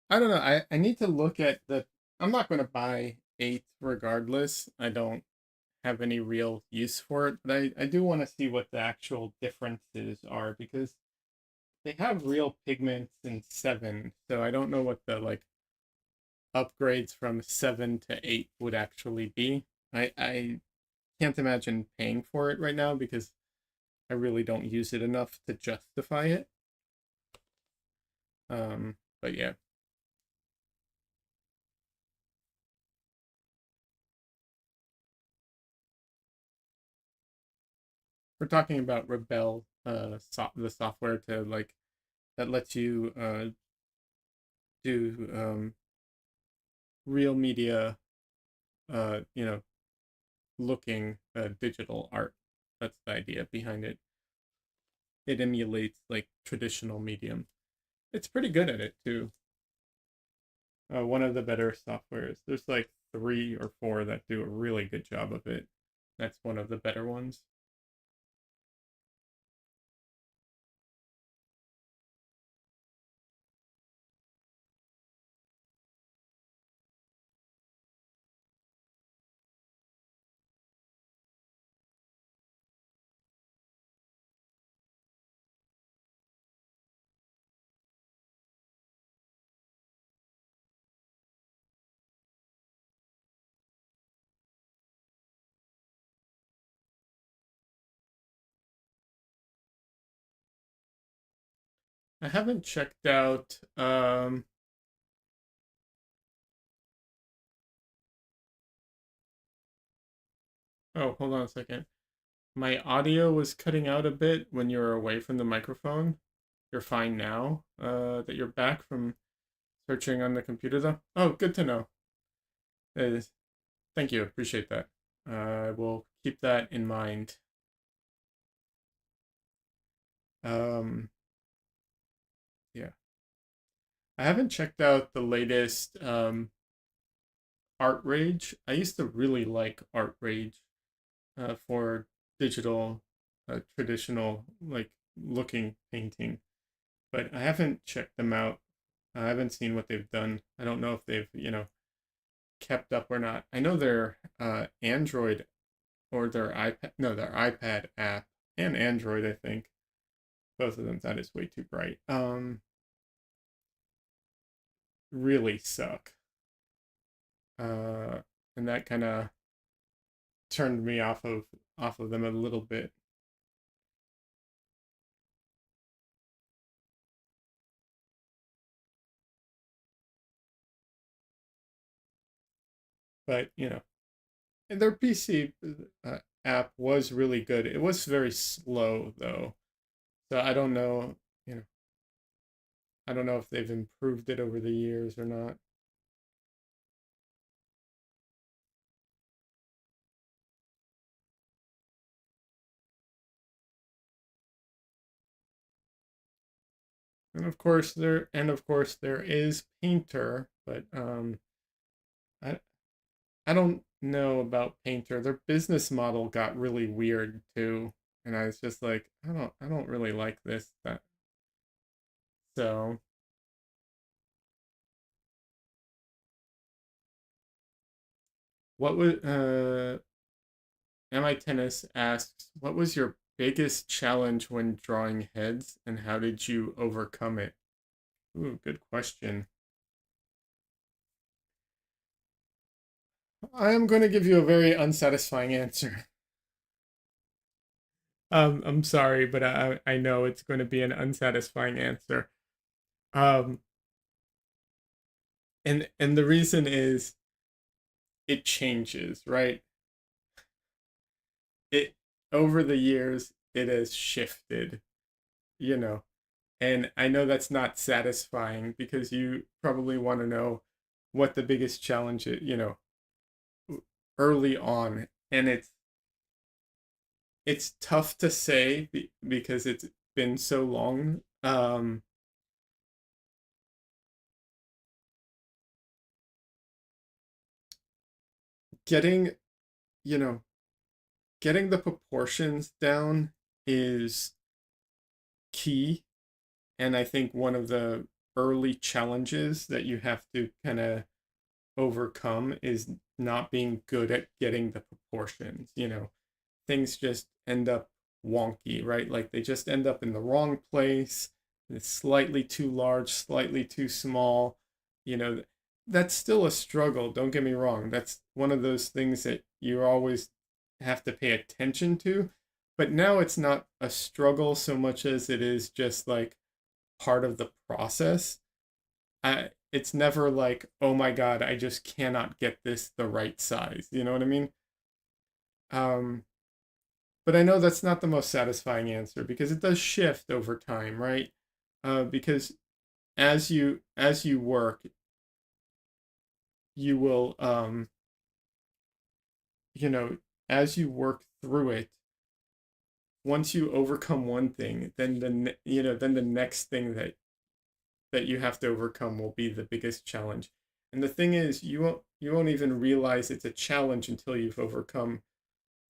I don't know. I need to look at the. I'm not going to buy 8 regardless. I don't have any real use for it, but I do want to see what the actual differences are because they have real pigments in 7, so I don't know what the like upgrades from 7 to 8 would actually be. I can't imagine paying for it right now because I really don't use it enough to justify it. But yeah, we're talking about Rebel, the software to like that lets you do real media, you know, looking digital art. That's the idea behind it. It emulates like traditional medium. It's pretty good at it too. One of the better softwares. There's like 3 or 4 that do a really good job of it. That's one of the better ones. I haven't checked out. Oh, hold on a second. My audio was cutting out a bit when you were away from the microphone. You're fine now. That you're back from searching on the computer, though. Oh, good to know. Uh, Thank you. Appreciate that. I will keep that in mind. Um, yeah. I haven't checked out the latest Art Rage. I used to really like Art Rage for digital, traditional, like looking painting, but I haven't checked them out. I haven't seen what they've done. I don't know if they've, kept up or not. I know their Android or their iPad, no, their iPad app and Android, I think. Both of them, that is way too bright. Really suck. Uh, and that kind of turned me off of off of them a little bit. But and their PC app was really good. It was very slow though, so I don't know. You know, I don't know if they've improved it over the years or not. And of course there is Painter, but I I don't know about Painter. Their business model got really weird too, and I was just like, I don't really like this. That so what would Mi Tennis asks, what was your biggest challenge when drawing heads, and how did you overcome it? Ooh, good question. I am going to give you a very unsatisfying answer. I'm sorry, but I know it's going to be an unsatisfying answer. Um, and the reason is it changes, right? It over the years it has shifted, you know. And I know that's not satisfying because you probably want to know what the biggest challenge is, early on. And it's tough to say because it's been so long. Getting, you know, getting the proportions down is key. And I think one of the early challenges that you have to kind of overcome is not being good at getting the proportions. Things just end up wonky, right? Like they just end up in the wrong place. It's slightly too large, slightly too small. You know, that's still a struggle. Don't get me wrong. That's one of those things that you always have to pay attention to. But now it's not a struggle so much as it is just like part of the process. It's never like, oh my God, I just cannot get this the right size. You know what I mean? Um, but I know that's not the most satisfying answer because it does shift over time, right? Because as you work, you will you know, as you work through it, once you overcome one thing, then then the next thing that you have to overcome will be the biggest challenge. And the thing is, you won't even realize it's a challenge until you've overcome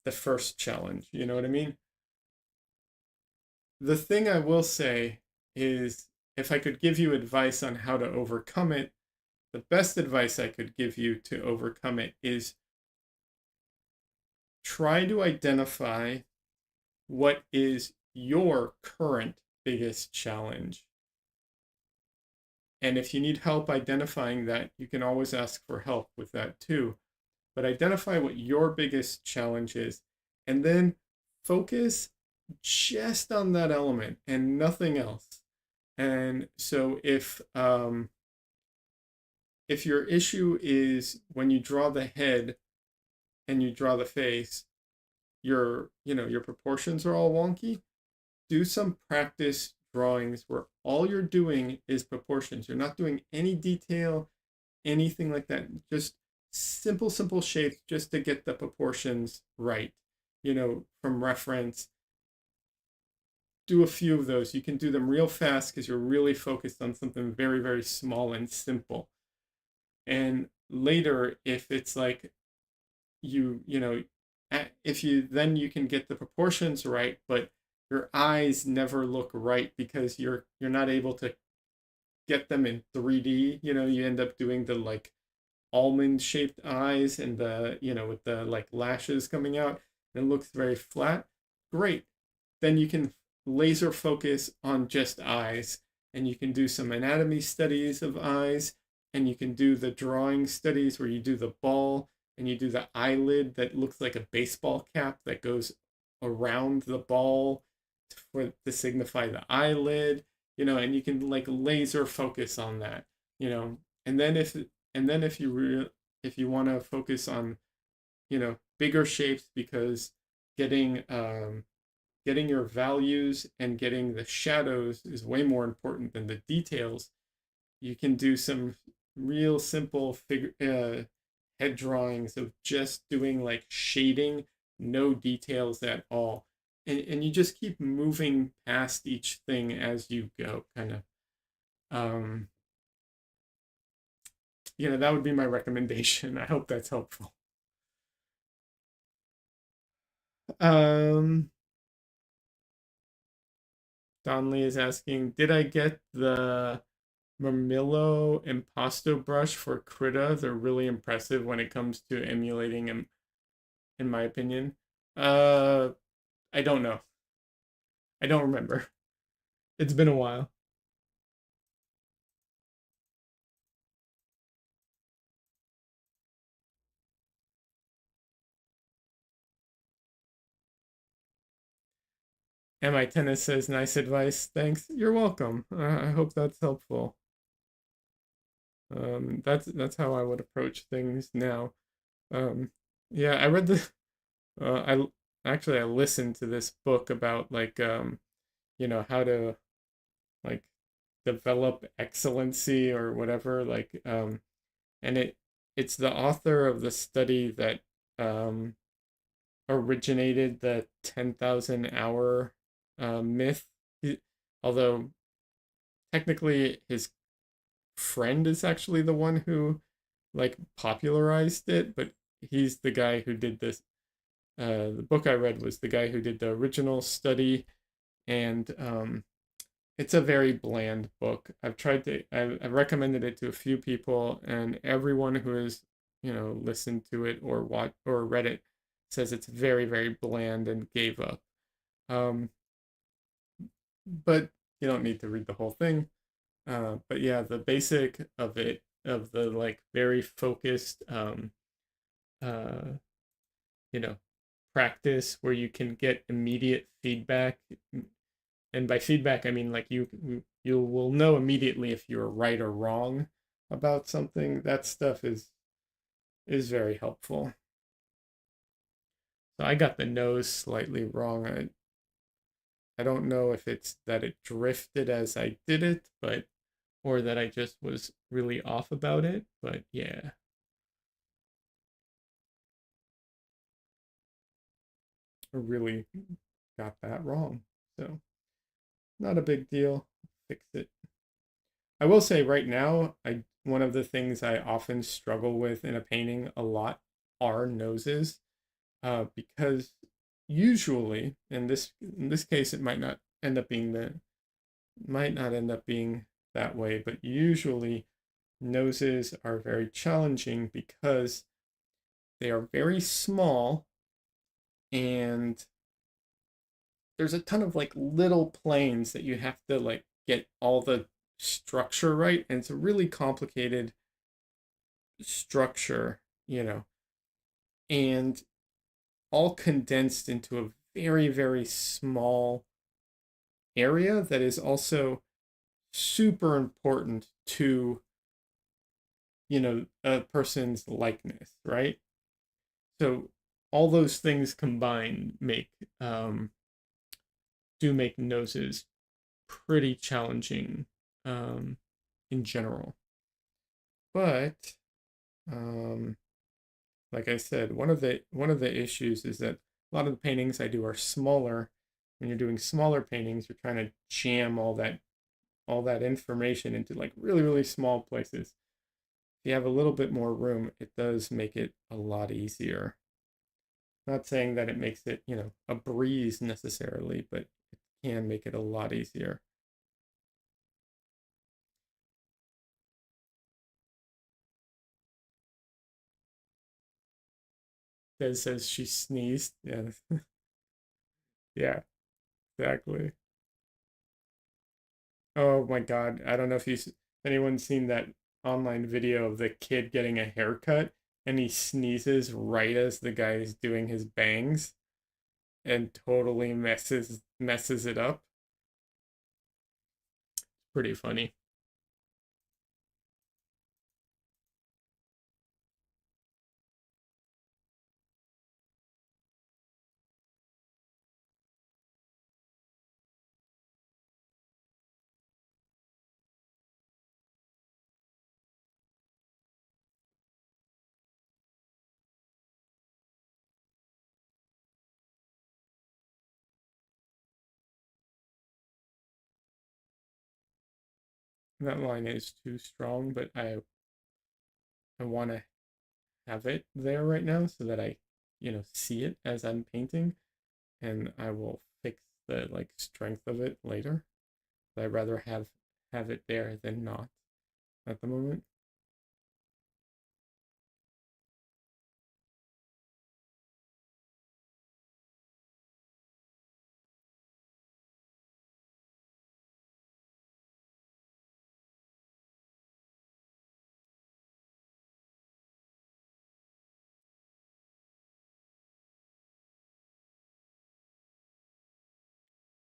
the first challenge. You know what I mean? The thing I will say is if I could give you advice on how to overcome it, the best advice I could give you to overcome it is try to identify what is your current biggest challenge. And if you need help identifying that, you can always ask for help with that too. But identify what your biggest challenge is and then focus just on that element and nothing else. And so if your issue is when you draw the head and you draw the face, your proportions are all wonky, do some practice drawings where all you're doing is proportions. You're not doing any detail, anything like that. Just simple shapes just to get the proportions right. From reference, do a few of those. You can do them real fast because you're really focused on something very, very small and simple. And later, if it's like you know, if you then you can get the proportions right, but your eyes never look right because you're not able to get them in 3D. You end up doing the like almond shaped eyes and with the like lashes coming out and it looks very flat. Great. Then you can laser focus on just eyes and you can do some anatomy studies of eyes and you can do the drawing studies where you do the ball and you do the eyelid that looks like a baseball cap that goes around the ball to signify the eyelid, and you can like laser focus on that, you know. And then if you want to focus on, bigger shapes, because getting getting your values and getting the shadows is way more important than the details. You can do some real simple head drawings of just doing like shading, no details at all. And you just keep moving past each thing as you go, kind of. Um, that would be my recommendation. I hope that's helpful. Um, Donley is asking, did I get the Marmillo Impasto brush for Krita? They're really impressive when it comes to emulating them, in my opinion. Uh, I don't know. I don't remember. It's been a while. MI Tennis says, nice advice. Thanks. You're welcome. I hope that's helpful. That's how I would approach things now. Um, yeah, I read the I listened to this book about like how to like develop excellency or whatever, like and it's the author of the study that um originated the 10,000 hour myth. He, Although technically his friend is actually the one who like popularized it, but he's the guy who did this. The book I read was the guy who did the original study, and it's a very bland book. I've recommended it to a few people, and everyone who has, listened to it or watched or read it says it's very, very bland and gave up. Um, but you don't need to read the whole thing. But yeah, the basic of it, of the like very focused, uh, you know, practice where you can get immediate feedback. And by feedback, I mean like you will know immediately if you're right or wrong about something. That stuff is very helpful. So I got the nose slightly wrong. I don't know if it's that it drifted as I did it, but or that I just was really off about it. But yeah, I really got that wrong. So not a big deal. Fix it. I will say right now, I one of the things I often struggle with in a painting a lot are noses, because usually in this case it might not end up being that way, but usually noses are very challenging because they are very small, and there's a ton of like little planes that you have to like get all the structure right, and it's a really complicated structure, and all condensed into a very, very small area that is also super important to, a person's likeness, right? So all those things combined um, make noses pretty challenging, um, in general. But um, like I said, one of the issues is that a lot of the paintings I do are smaller. When you're doing smaller paintings, you're trying to jam all that information into like really, really small places. If you have a little bit more room, it does make it a lot easier. Not saying that it makes it, a breeze necessarily, but it can make it a lot easier. Des says she sneezed. Yeah. Yeah, exactly. Oh my God. I don't know if anyone's seen that online video of the kid getting a haircut, and he sneezes right as the guy is doing his bangs and totally messes it up. Pretty funny. That line is too strong, but I want to have it there right now so that I, see it as I'm painting, and I will fix the like strength of it later. But I'd rather have it there than not at the moment.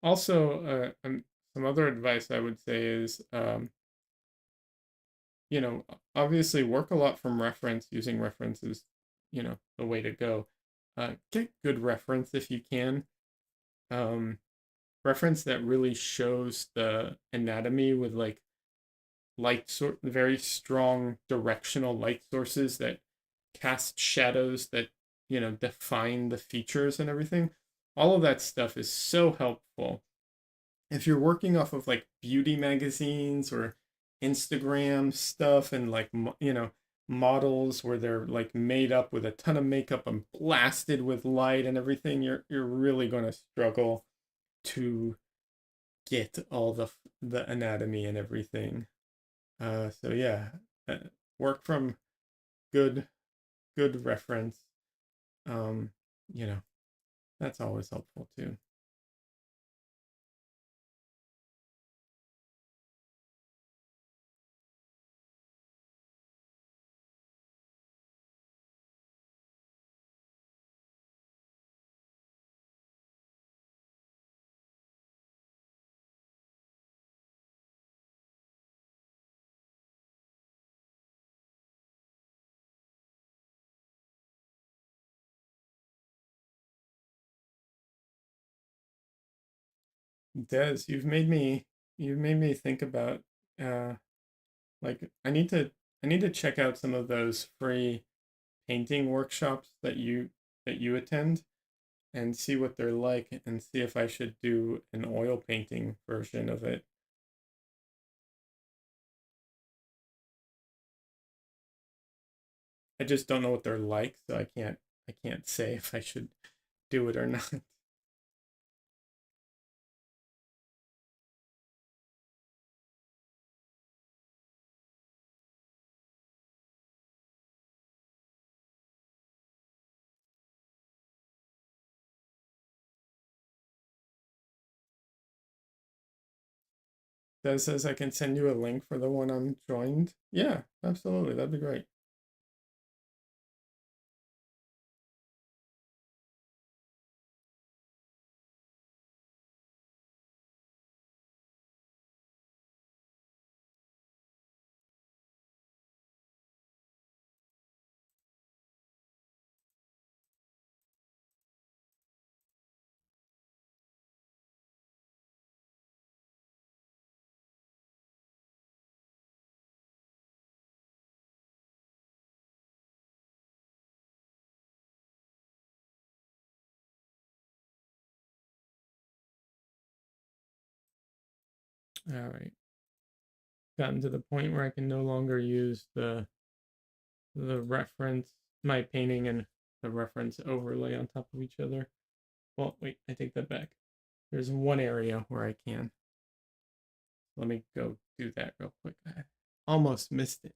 Also, some other advice I would say is, obviously work a lot from reference. Using references, the way to go. Get good reference if you can. Um, Reference that really shows the anatomy with like very strong directional light sources that cast shadows that define the features and everything. All of that stuff is so helpful if you're working off of like beauty magazines or Instagram stuff and like models where they're like made up with a ton of makeup and blasted with light and everything. You're really going to struggle to get all the anatomy and everything. So yeah, uh, work from good good reference. Um, you know, that's always helpful too. Des, you've made me think about uh like I need to check out some of those free painting workshops that you attend and see what they're like and see if I should do an oil painting version of it. I just don't know what they're like, so I can't say if I should do it or not. Des says I can send you a link for the one I'm joined. Yeah, absolutely. That'd be great. All right. Gotten to the point where I can no longer use the reference, my painting and the reference overlay on top of each other. Well, wait, I take that back. There's one area where I can. Let me go do that real quick. I almost missed it.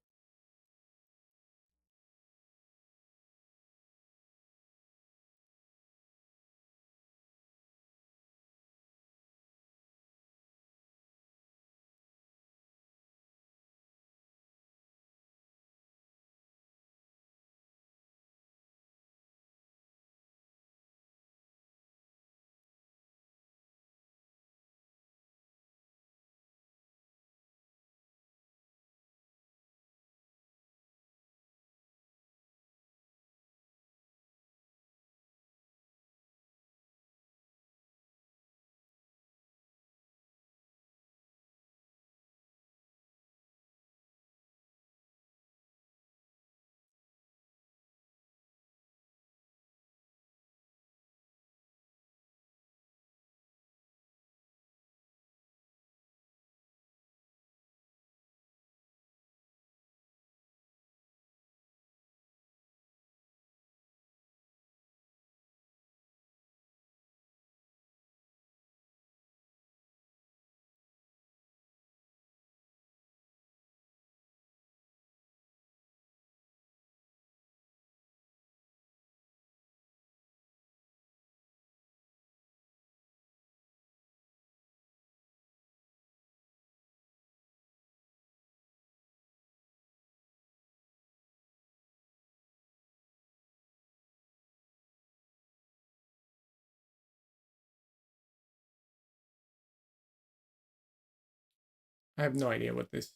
I have no idea what this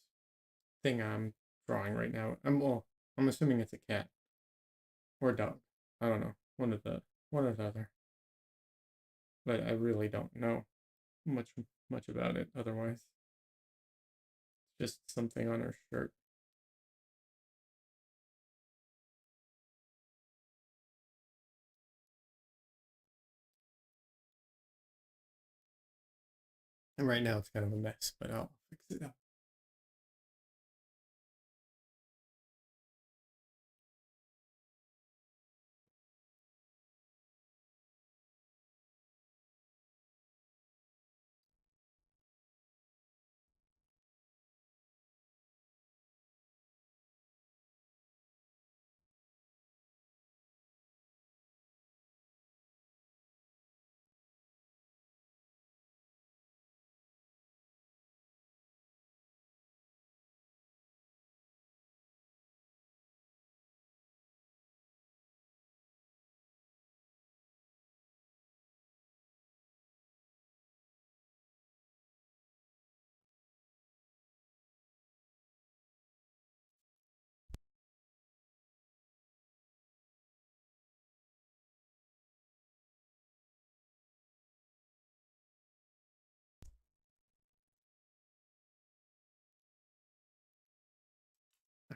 thing I'm drawing right now. I'm assuming it's a cat or a dog. I don't know. One or the other. But I really don't know much about it otherwise. Just something on her shirt. And right now it's kind of a mess, but I'll fix it up.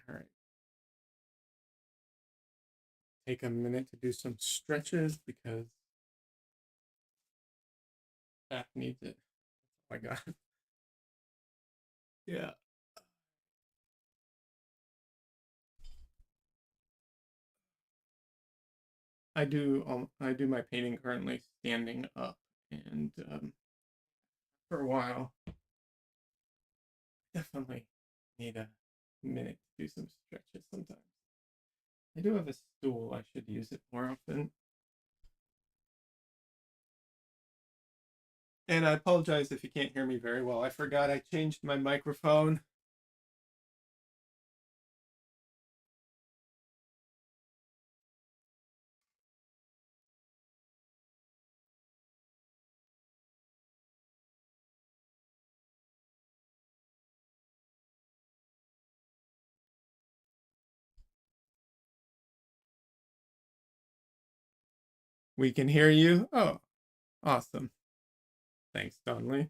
All right. Take a minute to do some stretches because back needs it. Oh my god. Yeah. I do my painting currently standing up, and for a while definitely need a minute to do some stretches sometimes. I do have a stool. I should use it more often. And I apologize if you can't hear me very well. I forgot I changed my microphone. We can hear you. Oh, awesome. Thanks, Donnelly.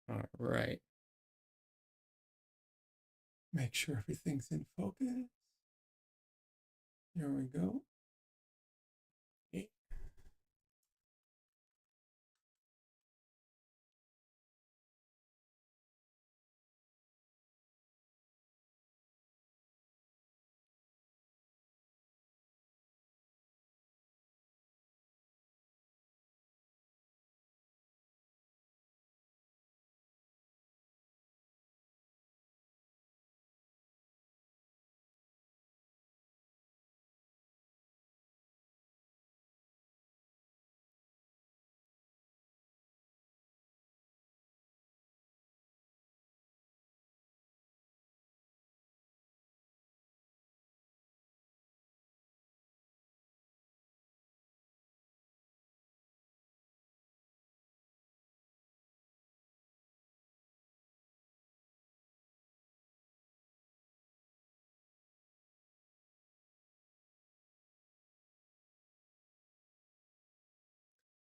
All right. Make sure everything's in focus. Here we go. Okay.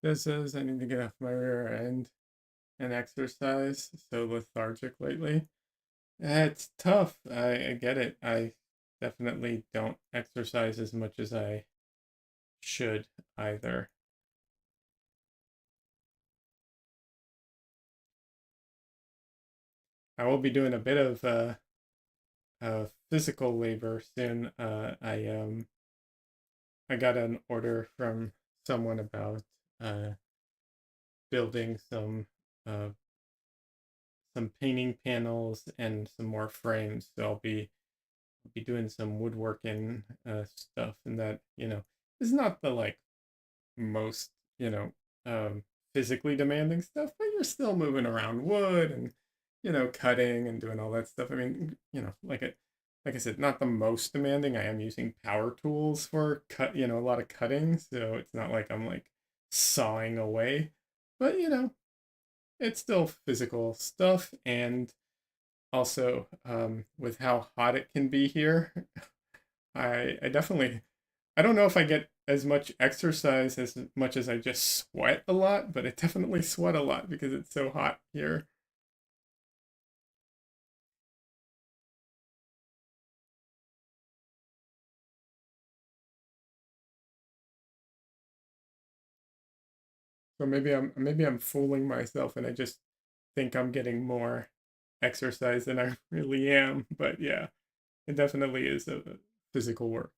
This is, I need to get off my rear end and exercise. So lethargic lately. It's tough. I get it. I definitely don't exercise as much as I should either. I will be doing a bit of physical labor soon. I got an order from someone about uh, building uh, some painting panels and some more frames. So I'll be doing some woodworking stuff, and that is not the like most um, physically demanding stuff, but you're still moving around wood and cutting and doing all that stuff. I mean, like I said, not the most demanding. I am using power tools for a lot of cutting, so it's not like I'm like sawing away, but it's still physical stuff. And also, with how hot it can be here, I definitely, I don't know if I get as much exercise as much as I just sweat a lot, but I definitely sweat a lot because it's so hot here. So maybe I'm fooling myself and I just think I'm getting more exercise than I really am. But yeah, it definitely is a physical work.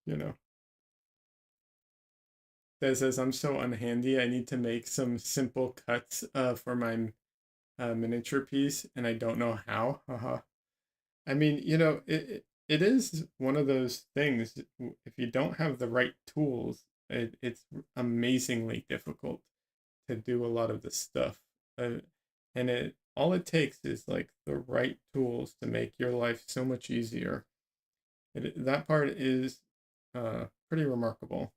That says I'm so unhandy. I need to make some simple cuts for my miniature piece, and I don't know how. Haha. I mean, it is one of those things. If you don't have the right tools, it's amazingly difficult to do a lot of the stuff. Uh, and it all it takes is like the right tools to make your life so much easier. That part is pretty remarkable.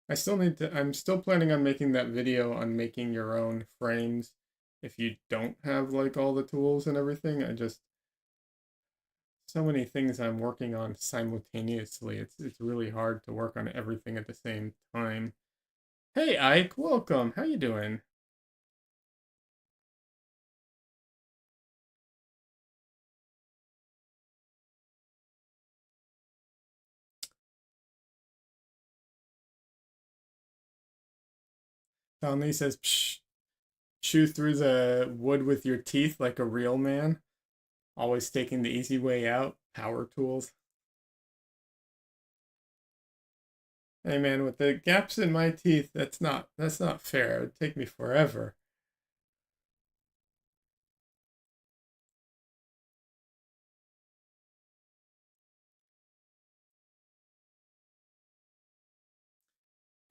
I'm still planning on making that video on making your own frames if you don't have like all the tools and everything. So many things I'm working on simultaneously. It's really hard to work on everything at the same time. Hey Ike, welcome. How you doing? Conley says, Psh, chew through the wood with your teeth like a real man. Always taking the easy way out. Power tools. Hey man, with the gaps in my teeth, that's not fair. It'd take me forever.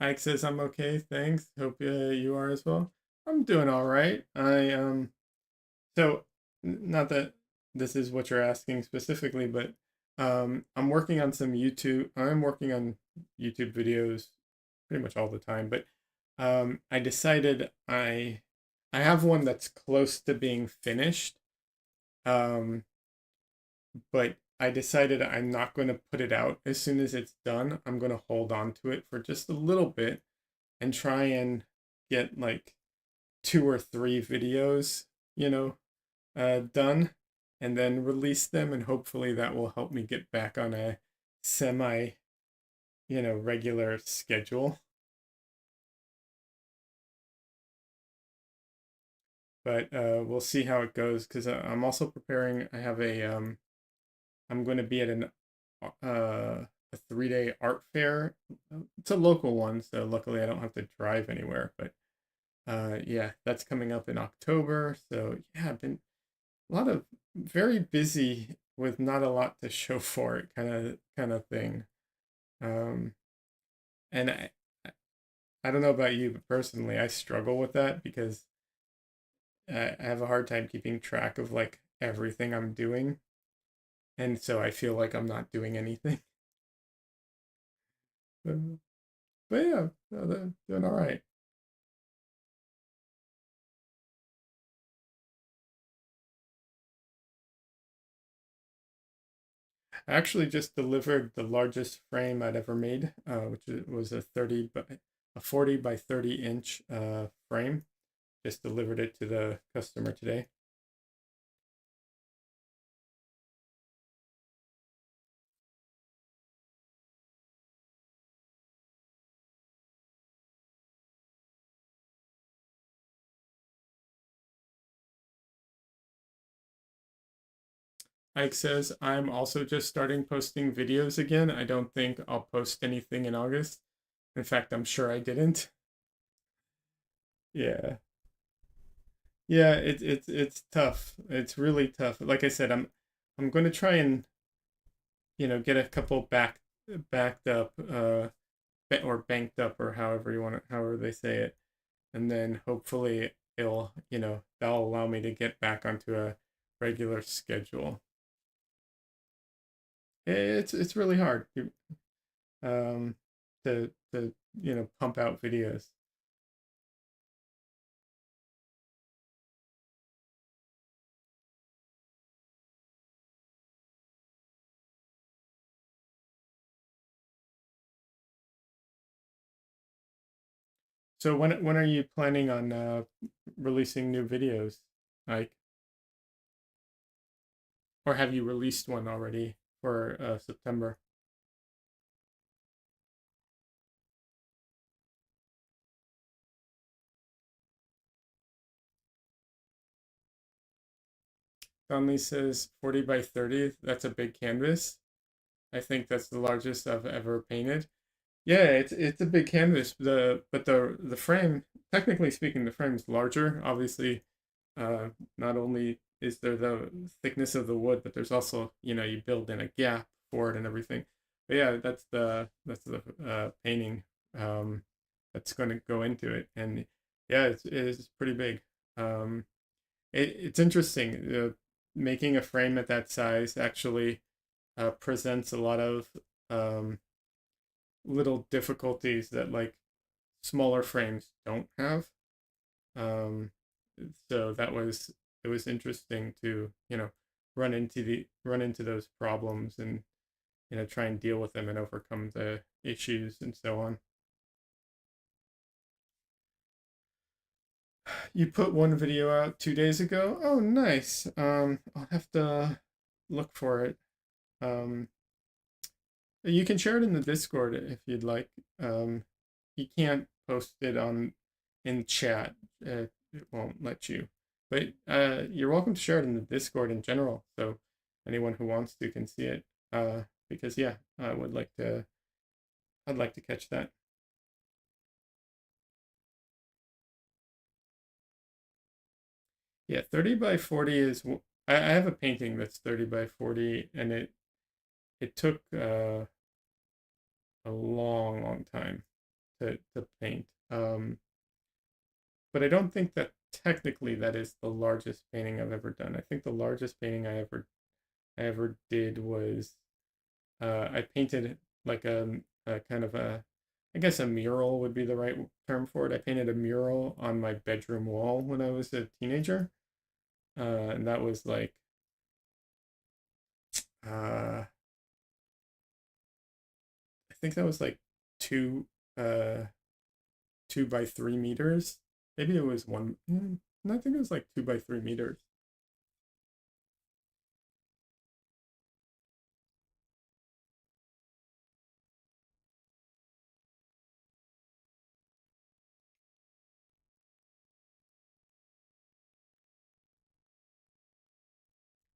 Ike says I'm okay, thanks. Hope you are as well. I'm doing all right. So not that this is what you're asking specifically, but I'm working on some YouTube. I'm working on YouTube videos pretty much all the time, but I decided I have one that's close to being finished. Um, but I decided I'm not going to put it out as soon as it's done. I'm going to hold on to it for just a little bit and try and get like two or three videos, done and then release them. And hopefully that will help me get back on a semi, regular schedule. But we'll see how it goes because I'm also preparing. I'm going to be at a 3-day art fair. It's a local one, so luckily I don't have to drive anywhere. But yeah, that's coming up in October. So yeah, I've been a lot of very busy with not a lot to show for it, kind of thing. Um, and I don't know about you, but personally, I struggle with that because I have a hard time keeping track of like everything I'm doing, and so I feel like I'm not doing anything. But yeah, no, they're doing all right. I actually just delivered the largest frame I'd ever made, was a 40 by 30 inch frame. Just delivered it to the customer today. Ike says, I'm also just starting posting videos again. I don't think I'll post anything in August. In fact, I'm sure I didn't. Yeah. Yeah, it's tough. It's really tough. Like I said, I'm going to try and, get a couple backed up or banked up, or however they say it. And then hopefully that'll allow me to get back onto a regular schedule. It's really hard um to pump out videos. So when are you planning on releasing new videos, like, or have you released one already for September? Conley says 40 by 30. That's a big canvas. I think that's the largest I've ever painted. Yeah, it's a big canvas. The frame, technically speaking, the frame's larger. Obviously, not only is there the thickness of the wood, but there's also, you build in a gap for it and everything. But yeah, that's the painting that's going to go into it, and yeah, it's pretty big. Um, it's interesting. Making a frame at that size actually presents a lot of um, little difficulties that like smaller frames don't have. Um, so it was interesting to run into those problems and try and deal with them and overcome the issues and so on. You put one video out 2 days ago. Oh, nice. I'll have to look for it. Um, you can share it in the Discord if you'd like. You can't post it on in chat. It won't let you. But you're welcome to share it in the Discord in general, so anyone who wants to can see it. Because yeah, I'd like to catch that. Yeah, 30 by 40 is. I have a painting that's 30 by 40, and it took a long time to paint. But I don't think that technically that is the largest painting I've ever done. I think the largest painting I ever did was I painted like a kind of a, I guess a mural would be the right term for it. I painted a mural on my bedroom wall when I was a teenager, and that was like I think that was like two uh 2 by 3 meters. Maybe it was one. I think it was like 2 by 3 meters.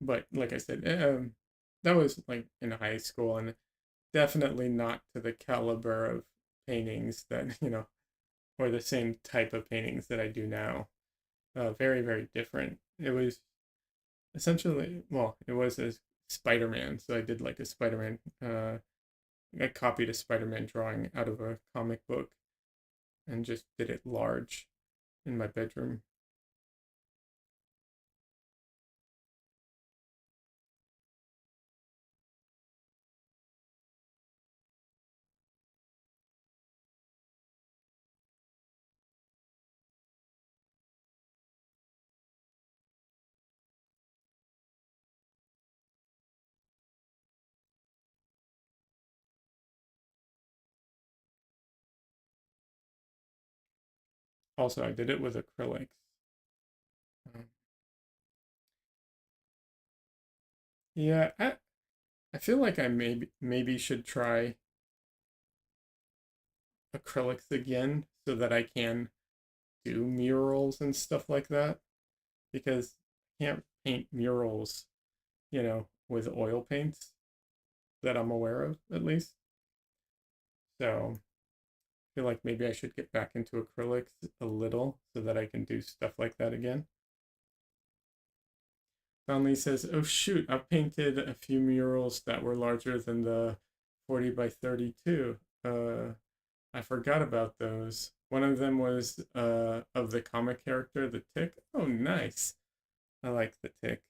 But like I said, that was like in high school, and definitely not to the caliber of paintings that or the same type of paintings that I do now. Very very different. It was essentially, well, it was a Spider-Man, so I did like a Spider-Man. I copied a Spider-Man drawing out of a comic book and just did it large in my bedroom. also I did it with acrylics. Um, yeah, I feel like I maybe should try acrylics again so that I can do murals and stuff like that because I can't paint murals, with oil paints that I'm aware of at least. So I feel like maybe I should get back into acrylics a little so that I can do stuff like that again. Conley says, "Oh shoot, I've painted a few murals that were larger than the 40 by 32. I forgot about those. One of them was of the comic character, the Tick. Oh, nice. I like the Tick.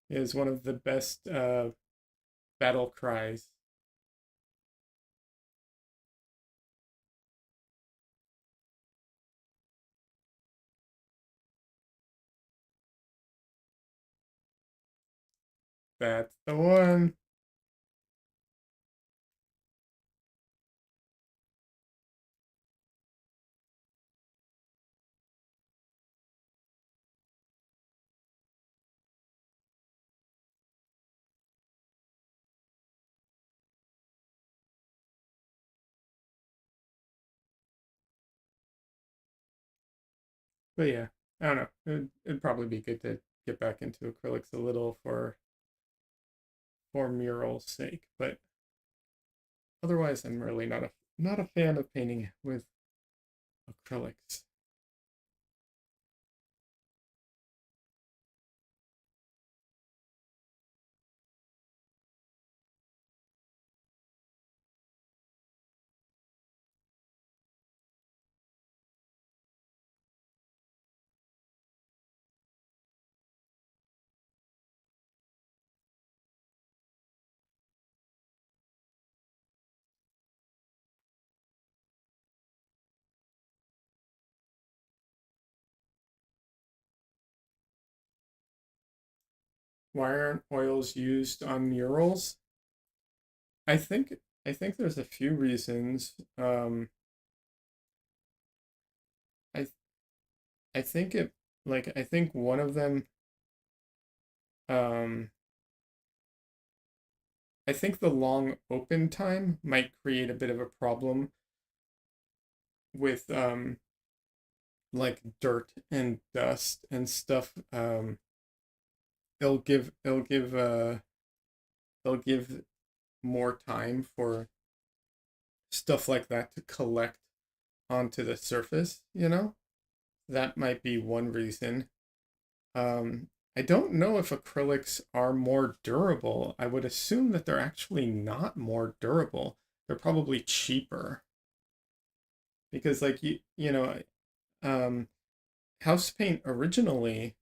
It is one of the best battle cries. That's the one. But yeah, I don't know. It'd probably be good to get back into acrylics a little for mural's sake. But otherwise, I'm really not a fan of painting with acrylics. Why aren't oils used on murals? I think I think there's a few reasons. I I think it I think one of them um I think the long open time might create a bit of a problem with like dirt and dust and stuff. It'll give more time for stuff like that to collect onto the surface. That might be one reason. I don't know if acrylics are more durable. I would assume that they're actually not more durable. They're probably cheaper because like um house paint originally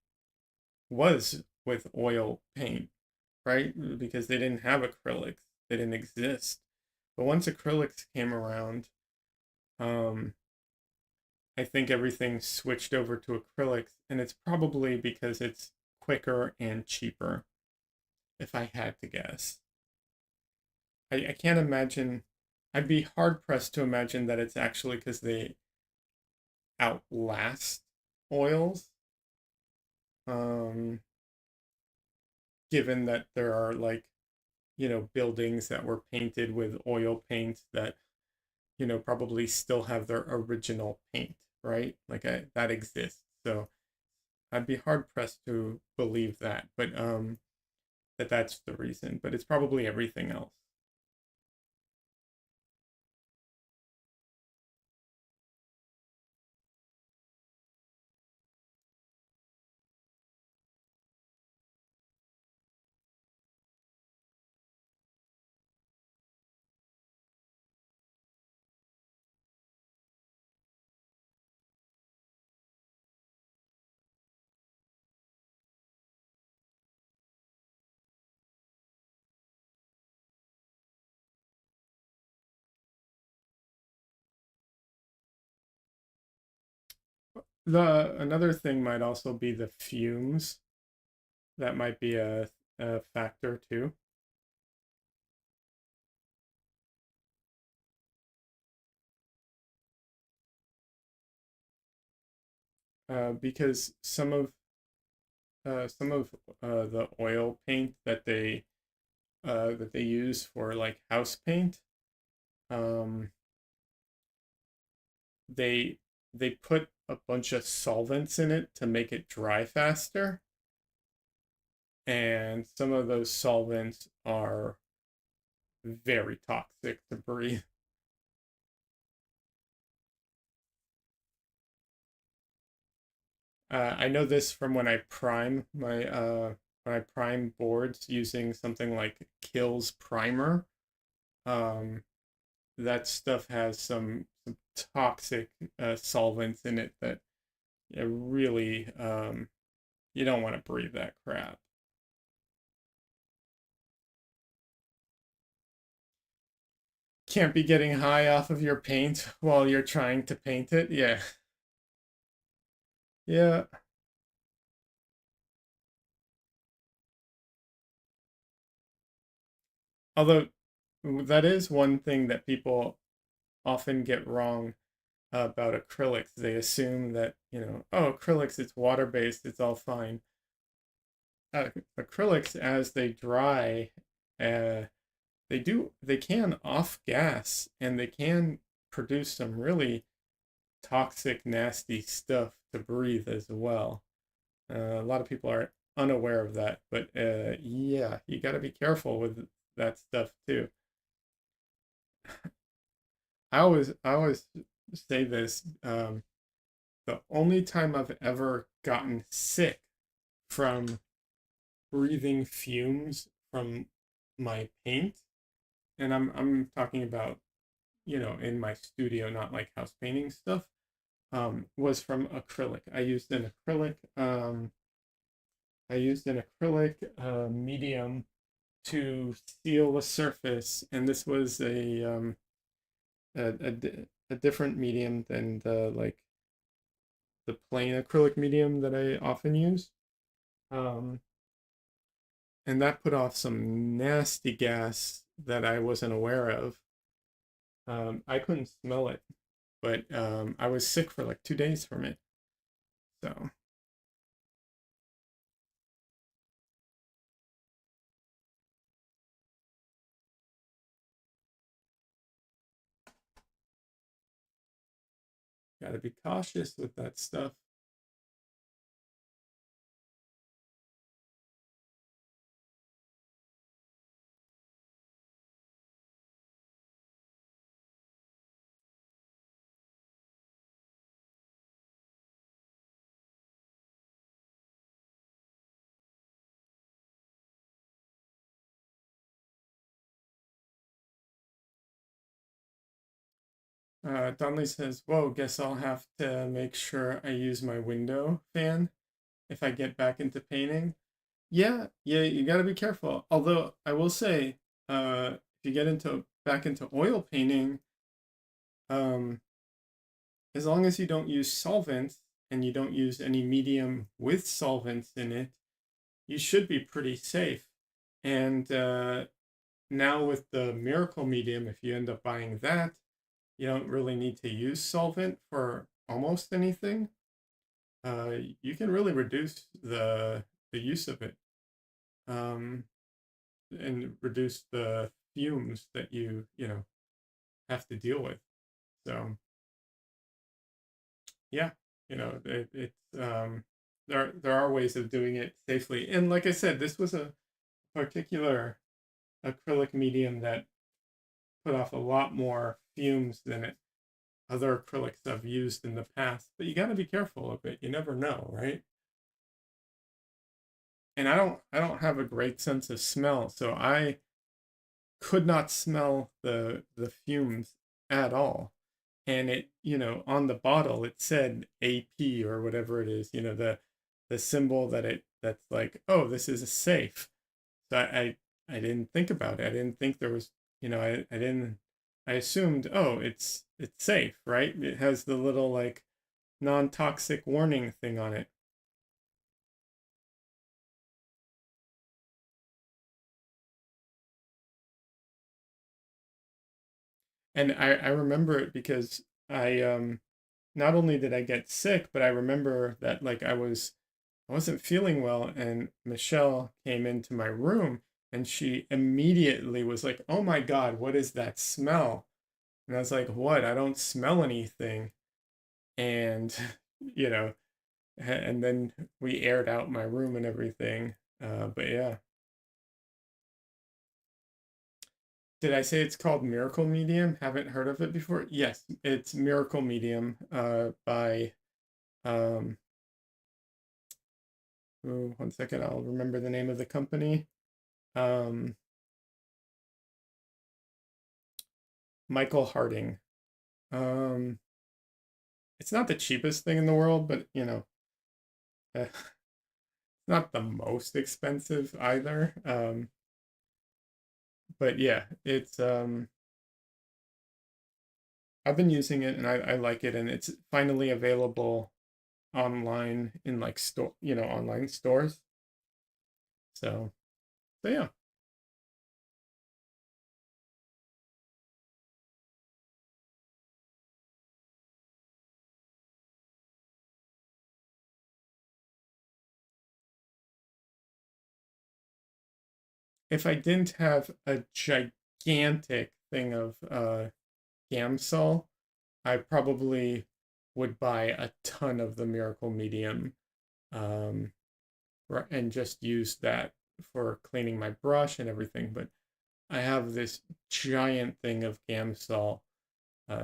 was with oil paint, right? Because they didn't have acrylics. They didn't exist. But once acrylics came around, um I think everything switched over to acrylics, and it's probably because it's quicker and cheaper, if I had to guess. I can't imagine, I'd be hard pressed to imagine that it's actually because they outlast oils, um, given that there are buildings that were painted with oil paints that, probably still have their original paint, right? That exists. So I'd be hard pressed to believe that, but that's the reason. But it's probably everything else. The another thing might also be the fumes. That might be a factor too, because some of the oil paint that they use for like house paint, um, they they put a bunch of solvents in it to make it dry faster, and some of those solvents are very toxic to breathe. I know this from when I prime boards using something like Kills Primer. Um, that stuff has some toxic solvents in it that really you don't want to breathe that crap. Can't be getting high off of your paint while you're trying to paint it. Yeah, yeah. Although that is one thing that people often get wrong about acrylics. They assume that, oh, acrylics, it's water based, it's all fine. Acrylics, as they dry, uh, they can off gas and they can produce some really toxic, nasty stuff to breathe as well. A lot of people are unaware of that, but yeah, you got to be careful with that stuff too. I always say this. The only time I've ever gotten sick from breathing fumes from my paint, and I'm talking about, in my studio, not like house painting stuff, was from acrylic. I used an acrylic medium to seal a surface, and this was a different medium than the plain acrylic medium that I often use. Um, and that put off some nasty gas that I wasn't aware of. I couldn't smell it, but I was sick for like 2 days from it. So got to be cautious with that stuff. Donnelly says, "Whoa, guess I'll have to make sure I use my window fan if I get back into painting." Yeah, yeah, you got to be careful. Although I will say, if you get into back into oil painting, um, as long as you don't use solvents and you don't use any medium with solvents in it, you should be pretty safe. And now with the miracle medium, if you end up buying that, you don't really need to use solvent for almost anything. You can really reduce the use of it, um, and reduce the fumes that you have to deal with. So yeah, it's there are ways of doing it safely. And like I said, this was a particular acrylic medium that put off a lot more fumes than other acrylics I've used in the past. But you got to be careful of it. You never know, right? And I don't have a great sense of smell, so I could not smell the fumes at all. And it, on the bottle it said AP or whatever it is, the symbol that's like, oh, this is a safe. So I didn't think about it. I didn't think there was, I didn't I assumed, oh, it's safe, right? It has the little like non-toxic warning thing on it. And I remember it because I not only did I get sick, but I remember that like I wasn't feeling well, and Michelle came into my room and she immediately was like, "Oh my God, what is that smell?" And I was like, "What? I don't smell anything." And you know, and then we aired out my room and everything. But yeah, did I say it's called Miracle Medium? Haven't heard of it before? Yes, it's Miracle Medium by um, ooh, one second, I'll remember the name of the company. Um, Michael Harding. Um, it's not the cheapest thing in the world, but it's not the most expensive either. But yeah, it's I've been using it and I like it, and it's finally available online in like online stores. So, so yeah. If I didn't have a gigantic thing of Gamsol, I probably would buy a ton of the Miracle Medium, um, and just use that for cleaning my brush and everything. But I have this giant thing of Gamsol,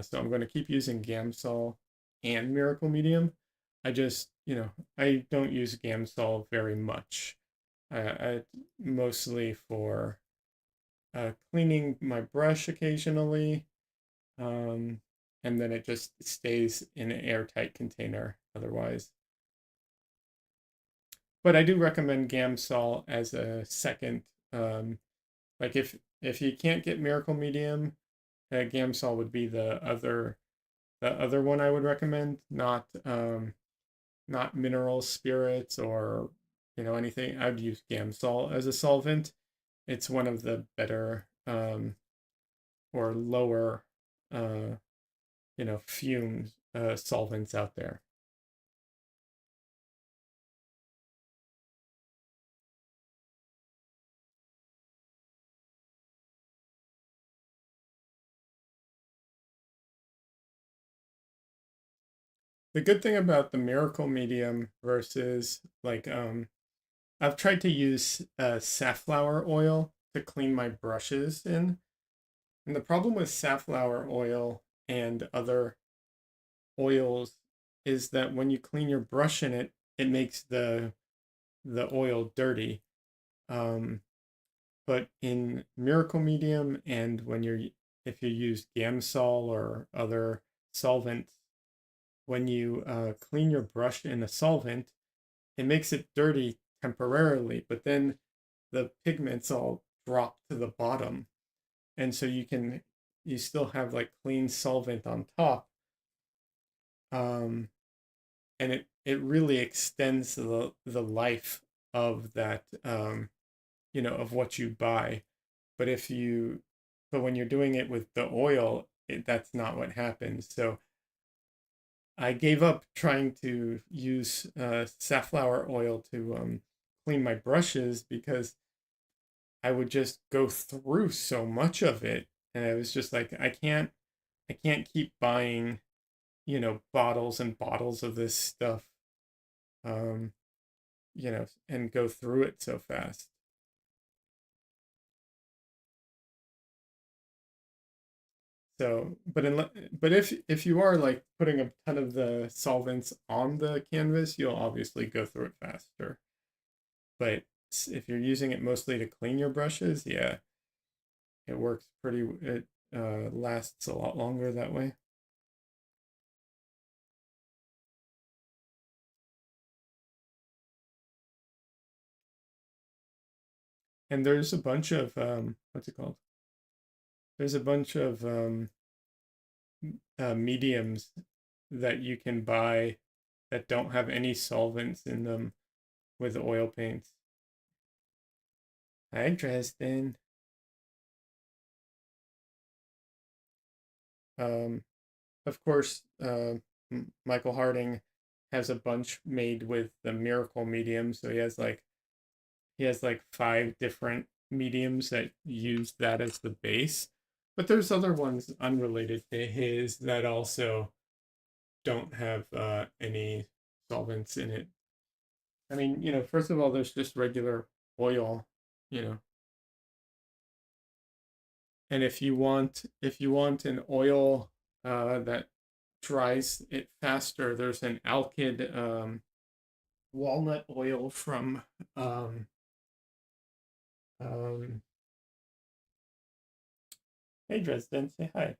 so I'm going to keep using Gamsol and Miracle Medium. I just, I don't use Gamsol very much. I mostly for cleaning my brush occasionally, um, and then it just stays in an airtight container otherwise. But I do recommend Gamsol as a second. Like if you can't get Miracle Medium, Gamsol would be the other one I would recommend. Not mineral spirits or anything. I'd use Gamsol as a solvent. It's one of the better or lower fumes solvents out there. The good thing about the Miracle Medium versus like I've tried to use safflower oil to clean my brushes in. And the problem with safflower oil and other oils is that when you clean your brush in it, it makes the oil dirty. Um, but in Miracle Medium and if you use Gamsol or other solvents, when you clean your brush in a solvent, it makes it dirty temporarily, but then the pigments all drop to the bottom, and so you still have like clean solvent on top, um, and it really extends the life of that of what you buy. But when you're doing it with the oil, that's not what happens. So I gave up trying to use safflower oil to clean my brushes because I would just go through so much of it, and I was just like, I can't keep buying, bottles and bottles of this stuff, um, and go through it so fast. So, but if you are like putting a ton of the solvents on the canvas, you'll obviously go through it faster. But if you're using it mostly to clean your brushes, yeah, it lasts a lot longer that way. And there's a bunch of what's it called? There's a bunch of mediums that you can buy that don't have any solvents in them with oil paints. Hi, Dresden. Um, of course, Michael Harding has a bunch made with the miracle medium, so he has like 5 different mediums that use that as the base. But there's other ones unrelated to his that also don't have any solvents in it. I mean, first of all, there's just regular oil, you know. And if you want an oil that dries it faster, there's an alkyd walnut oil from um, um, hey Dresden, say hi.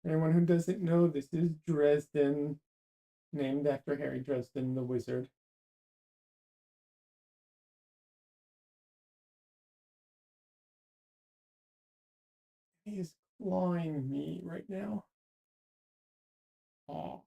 Anyone who doesn't know, this is Dresden, named after Harry Dresden, the wizard. He is clawing me right now. Aw.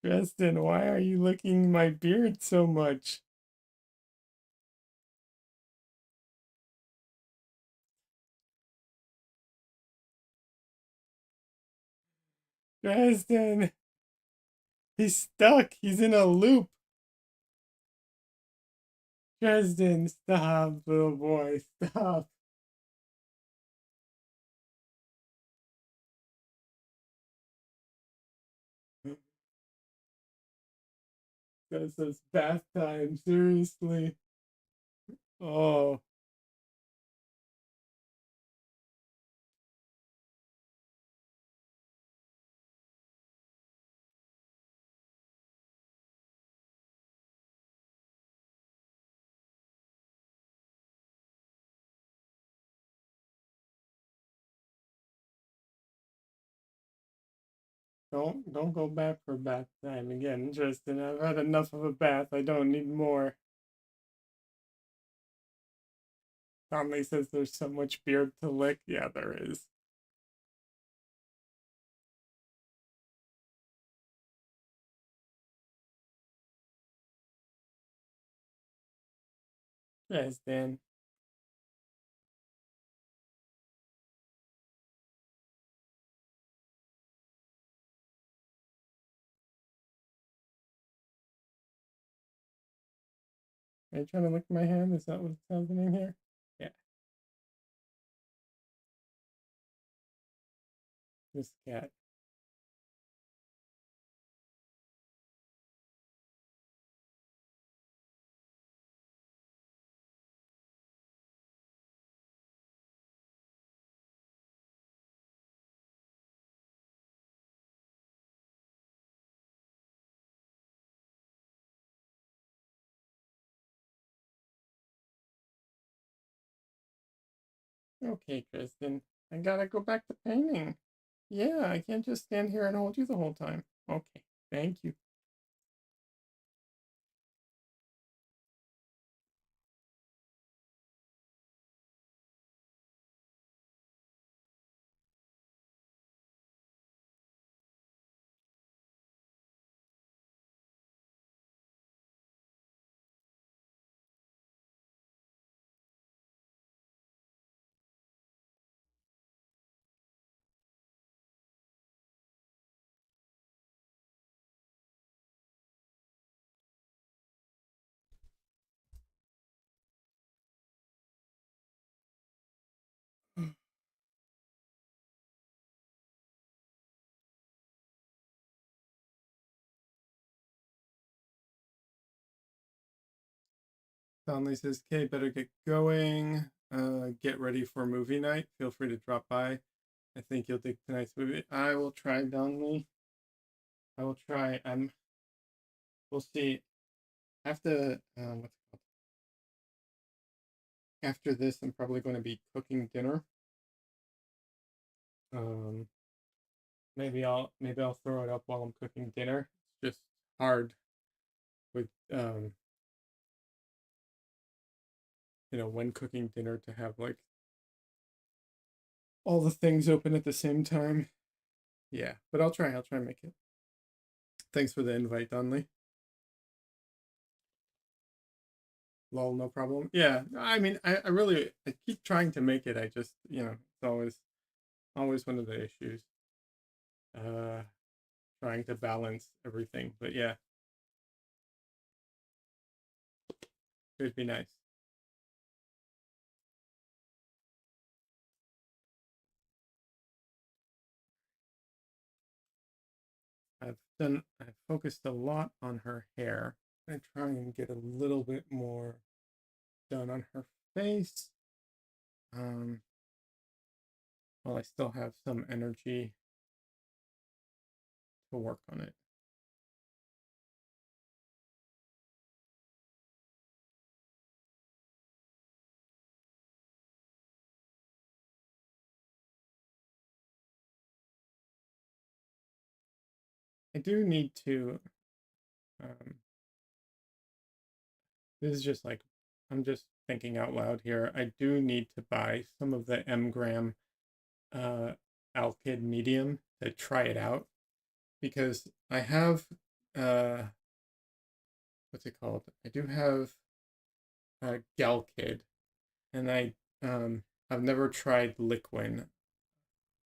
Dresden, why are you licking my beard so much? Dresden, he's stuck. He's in a loop. Dresden, stop, little boy, stop. This is bath time, seriously. Oh, don't go back for bath time again, Dresden. I've had enough of a bath. I don't need more. Conley says there's so much beard to lick. Yeah, there is. Dresden. Are you trying to lick my hand? Is that what's happening here? Yeah, this cat. Okay, Kristen. I gotta go back to painting. Yeah, I can't just stand here and hold you the whole time. Okay, thank you. Donnelly says, "Okay, better get going. Get ready for movie night. Feel free to drop by. I think you'll dig tonight's movie." I will try, Donnelly. I will try. We'll see. I have to. What's it called? After this, I'm probably going to be cooking dinner. Um, maybe I'll throw it up while I'm cooking dinner. It's just hard with when cooking dinner to have like all the things open at the same time. Yeah, but I'll try. I'll try and make it. Thanks for the invite, Donnelly. Lol, no problem. Yeah, I mean, I really I keep trying to make it. I just it's always one of the issues. Uh, Trying to balance everything. But yeah, it'd be nice. I've focused a lot on her hair. I try and get a little bit more done on her face. Um, while I still have some energy to work on it. I do need to. Um, this is just like I'm just thinking out loud here. I do need to buy some of the M-gram uh, Alkyd medium to try it out because I have uh, what's it called? I do have Galkyd, and I've never tried Liquin.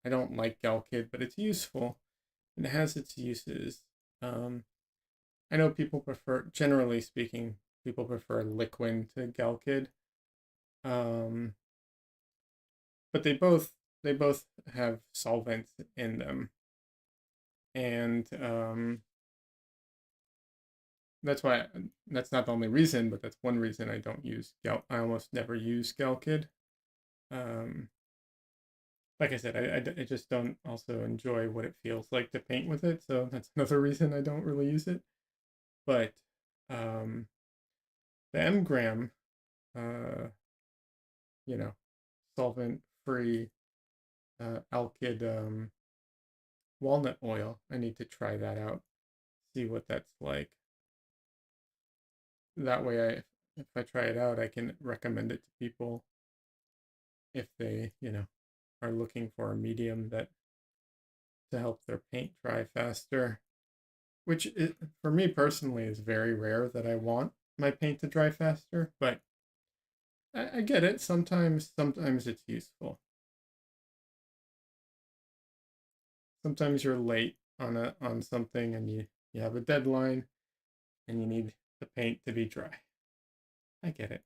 I don't like Galkyd, but it's useful. It has its uses. Um, I know people prefer, generally speaking, people prefer Liquin to Galkyd. Um, but they both have solvents in them, and that's why that's not the only reason, but that's one reason I don't use Gal. I almost never use Galkyd. Um, like I said, I just don't also enjoy what it feels like to paint with it, so that's another reason I don't really use it. But um, the M-gram, uh, you know, solvent-free Alkyd walnut oil. I need to try that out, see what that's like. That way, if I try it out, I can recommend it to people if they, are looking for a medium that to help their paint dry faster. Which for me personally is very rare that I want my paint to dry faster, but I get it. Sometimes it's useful. Sometimes you're late on something and you have a deadline and you need the paint to be dry. I get it.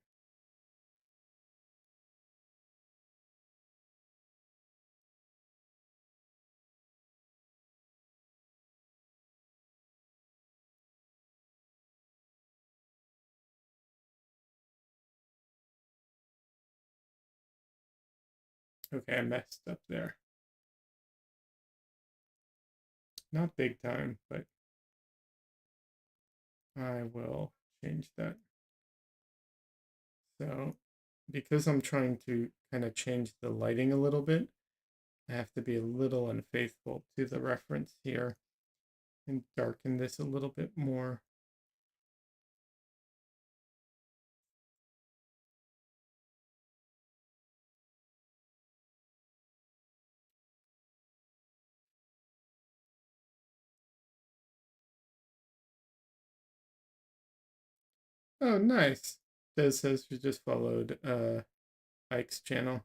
Okay, I messed up there. Not big time, but I will change that. So, because I'm trying to kind of change the lighting a little bit, I have to be a little unfaithful to the reference here and darken this a little bit more. Oh, nice. Des says she just followed Ike's channel.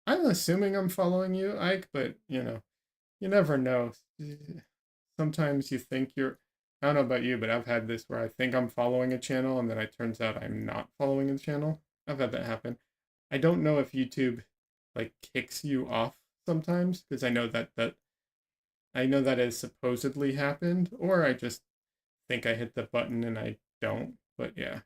I'm assuming I'm following you, Ike, but you never know. Sometimes you think you're, I don't know about you, but I've had this where I think I'm following a channel and then it turns out I'm not following a channel. I've had that happen. I don't know if YouTube like kicks you off sometimes because I know that has supposedly happened, or I just think I hit the button and I don't. But yeah.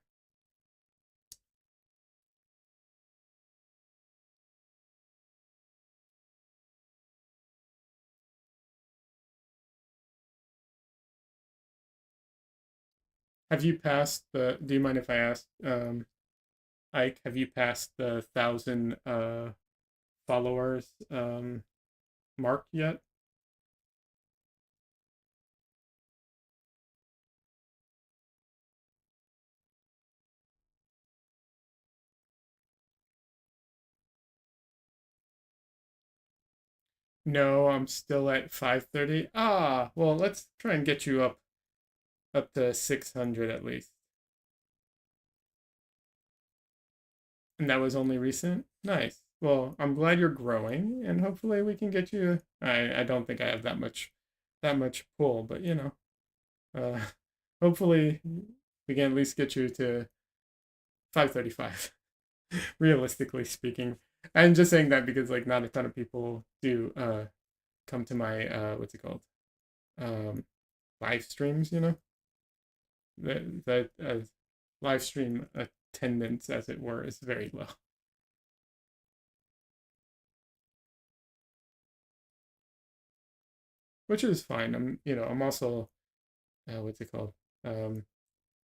Have you passed the? Do you mind if I ask, Ike? Have you passed the 1,000 followers mark yet? No, I'm still at 530. Ah, well, let's try and get you up to 600 at least. And that was only recent. Nice. Well, I'm glad you're growing, and hopefully we can get you. I don't think I have that much pull, but uh, hopefully we can at least get you to 535. Realistically speaking, I'm just saying that because like not a ton of people do come to my what's it called, um live streams. That live stream attendance, as it were, is very low, which is fine. I'm also what's it called, um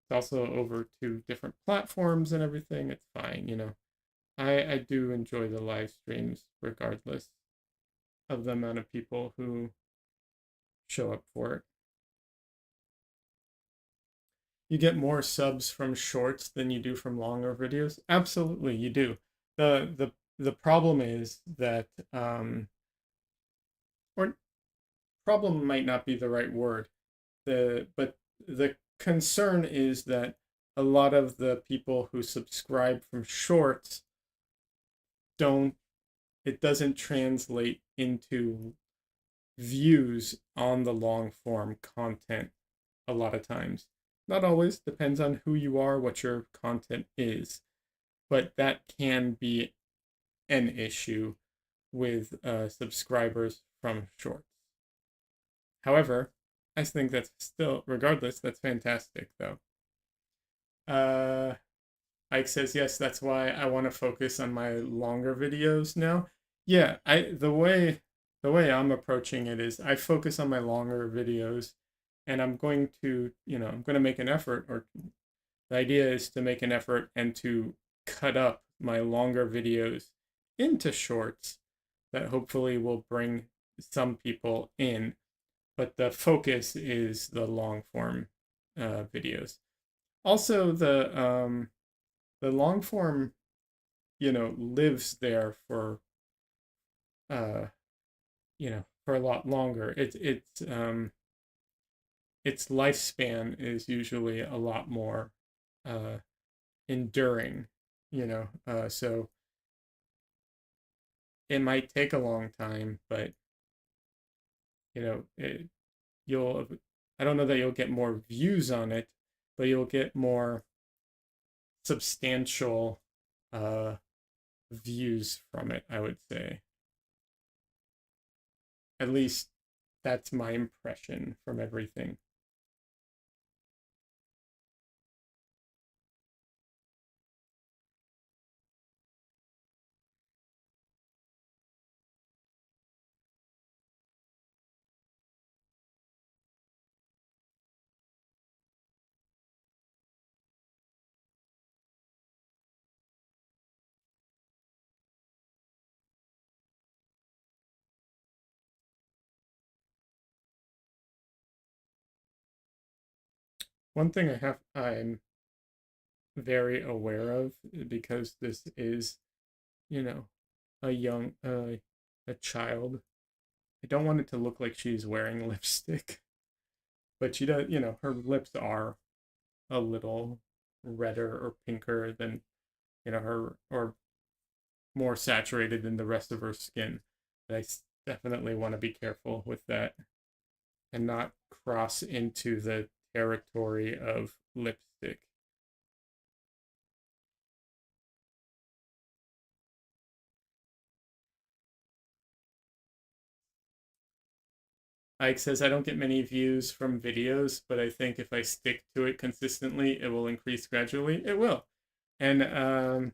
it's also over two different platforms and everything. It's fine. I do enjoy the live streams regardless of the amount of people who show up for it. You get more subs from shorts than you do from longer videos. Absolutely, you do. The problem is that, or problem might not be the right word. But the concern is that a lot of the people who subscribe from shorts don't. It doesn't translate into views on the long form content a lot of times. Not always, depends on who you are, what your content is, but that can be an issue with subscribers from shorts. However, I think that's still, regardless, that's fantastic though. Uh, Ike says yes. That's why I want to focus on my longer videos now. Yeah, the way I'm approaching it is I focus on my longer videos, and I'm going to make an effort, or the idea is to make an effort and to cut up my longer videos into shorts that hopefully will bring some people in. But the focus is the long form videos. Also, the long form, lives there uh, for a lot longer. Its lifespan is usually a lot more uh, enduring. So it might take a long time, but you know, it, you'll. I don't know that you'll get more views on it, but you'll get more substantial uh, views from it, I would say. At least that's my impression from everything. One thing I'm very aware of, because this is, you know, a young, a child. I don't want it to look like she's wearing lipstick, but she does, her lips are a little redder or pinker than, her, or more saturated than the rest of her skin. Definitely want to be careful with that and not cross into the territory of lipstick. Ike says, I don't get many views from videos, but I think if I stick to it consistently, it will increase gradually. It will. And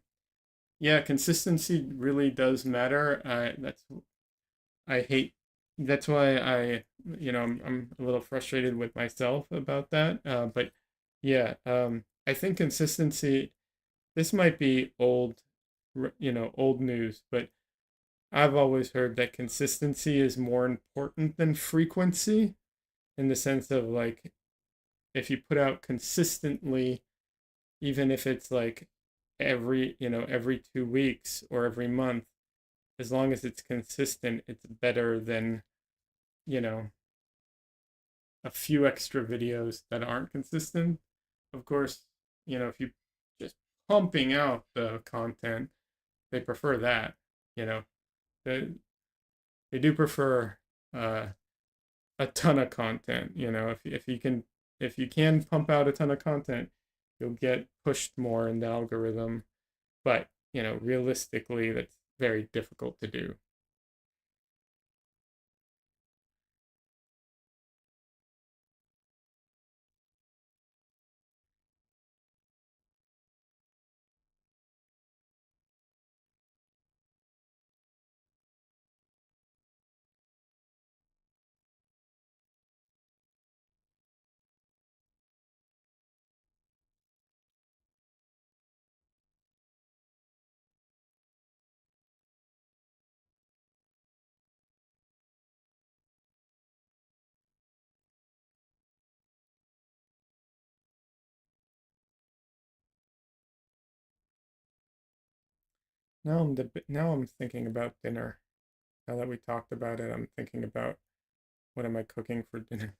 yeah, consistency really does matter. I hate, that's why I'm a little frustrated with myself about that. But Yeah, I think consistency, this might be old, old news, but I've always heard that consistency is more important than frequency in the sense of like if you put out consistently, even if it's like every 2 weeks or every month, as long as it's consistent, it's better than, you know, a few extra videos that aren't consistent. Of course, if you just pumping out the content, they prefer that. You know, they they do prefer uh, a ton of content. If you can pump out a ton of content, you'll get pushed more in the algorithm. But realistically, that's very difficult to do. Now I'm thinking about dinner. Now that we talked about it, I'm thinking about what am I cooking for dinner.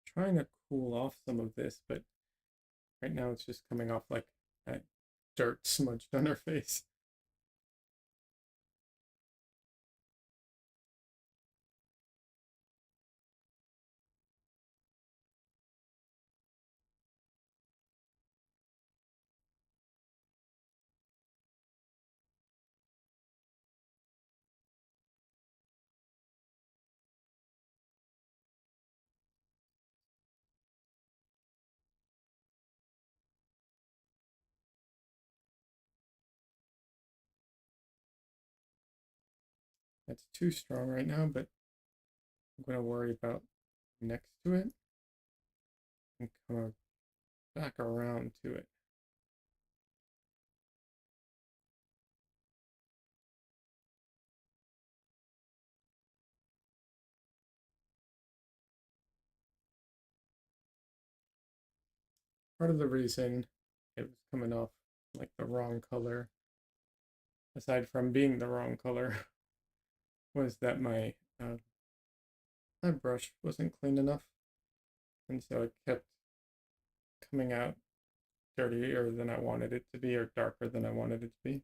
Trying to cool off some of this, but right now it's just coming off like that dirt smudged on her face. That's too strong right now, but I'm going to worry about next to it and come back around to it. Part of the reason it was coming off like the wrong color, aside from being the wrong color, was that my brush wasn't clean enough, and so it kept coming out dirtier than I wanted it to be or darker than I wanted it to be.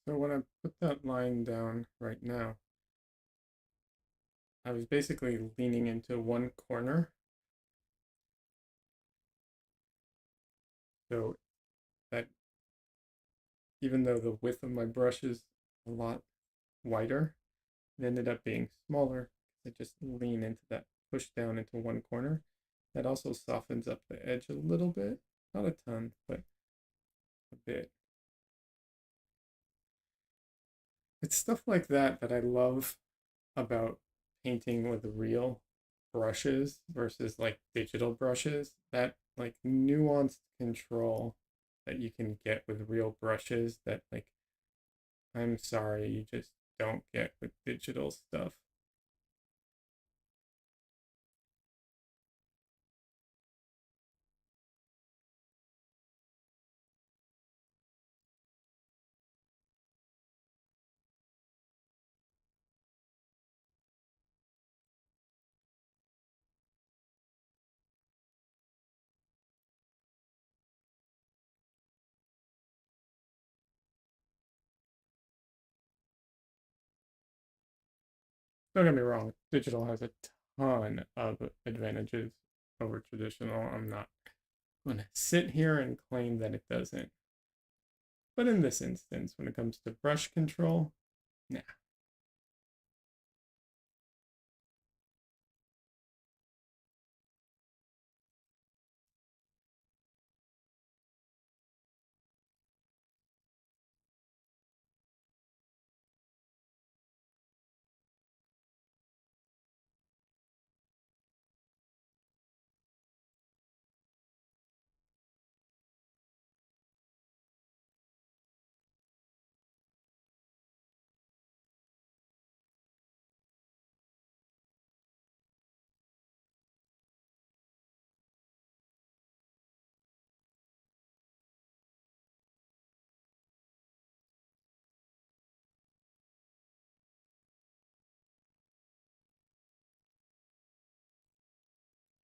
So when I put that line down right now, I was basically leaning into one corner. So that even though the width of my brush is a lot wider, it ended up being smaller. I just lean into that, push down into one corner. That also softens up the edge a little bit. Not a ton, but a bit. It's stuff like that that I love about painting with real brushes versus like digital brushes. That like nuanced control that you can get with real brushes that like I'm sorry you just don't get with digital stuff. Don't get me wrong, digital has a ton of advantages over traditional. I'm not going to sit here and claim that it doesn't. But in this instance, when it comes to brush control, nah.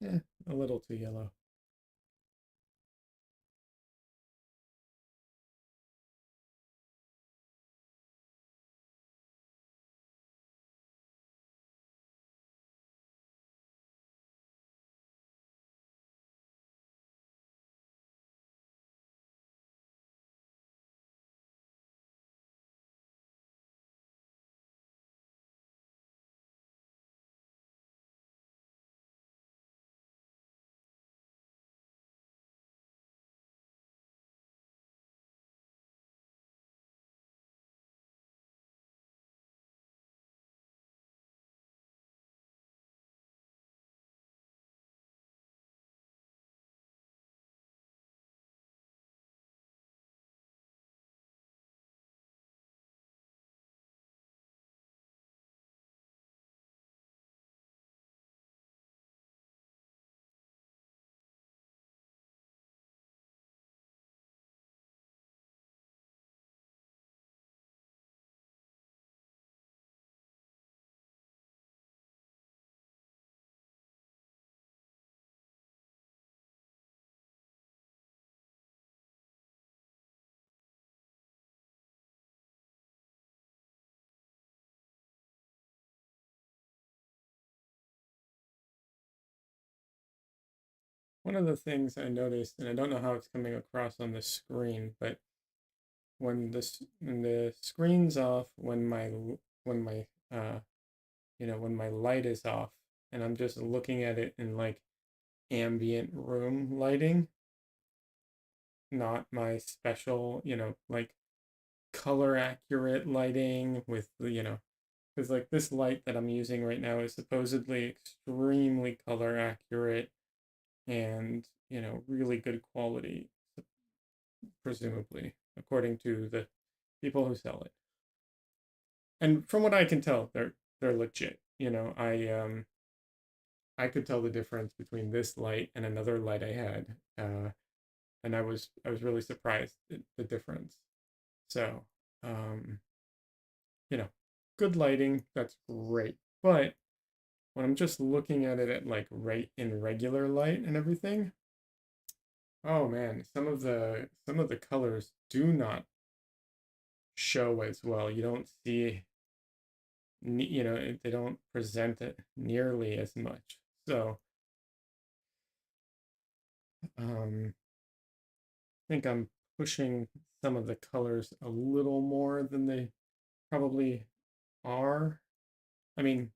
Eh, a little too yellow. One of the things I noticed, and I don't know how it's coming across on the screen, but when the screen's off, when my when my light is off, and I'm just looking at it in like ambient room lighting, not my special, like color accurate lighting with because like this light that I'm using right now is supposedly extremely color accurate and really good quality, presumably according to the people who sell it. And from what I can tell, they're legit. I could tell the difference between this light and another light I had, and I was really surprised at the difference. So, um, you know, good lighting, that's great. But when I'm just looking at it at like right in regular light and everything, oh man, some of the colors do not show as well. You don't see, they don't present it nearly as much. So, I think I'm pushing some of the colors a little more than they probably are. I mean,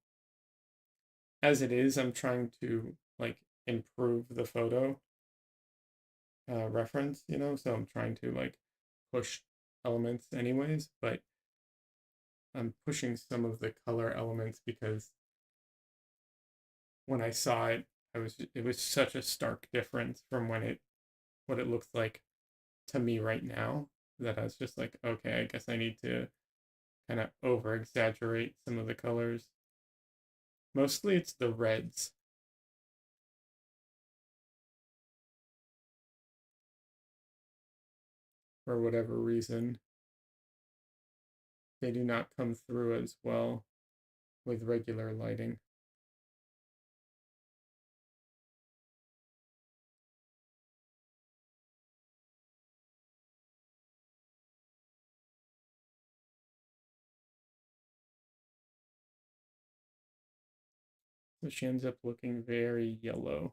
as it is, I'm trying to like improve the photo reference, so I'm trying to like push elements anyways, but I'm pushing some of the color elements because when I saw it, it was such a stark difference from what it looks like to me right now that I was just like, okay, I guess I need to kind of over exaggerate some of the colors. Mostly it's the reds for whatever reason. They do not come through as well with regular lighting. So she ends up looking very yellow.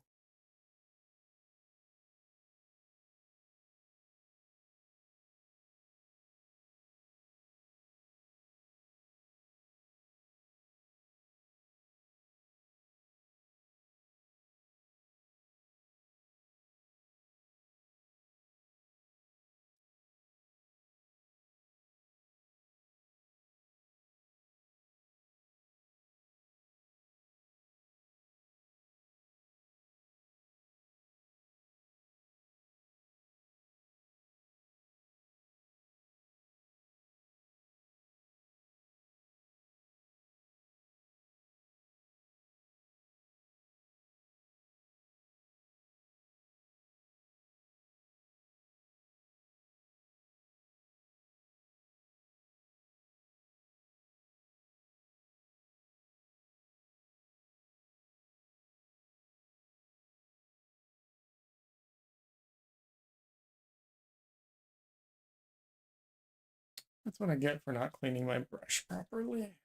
That's what I get for not cleaning my brush properly.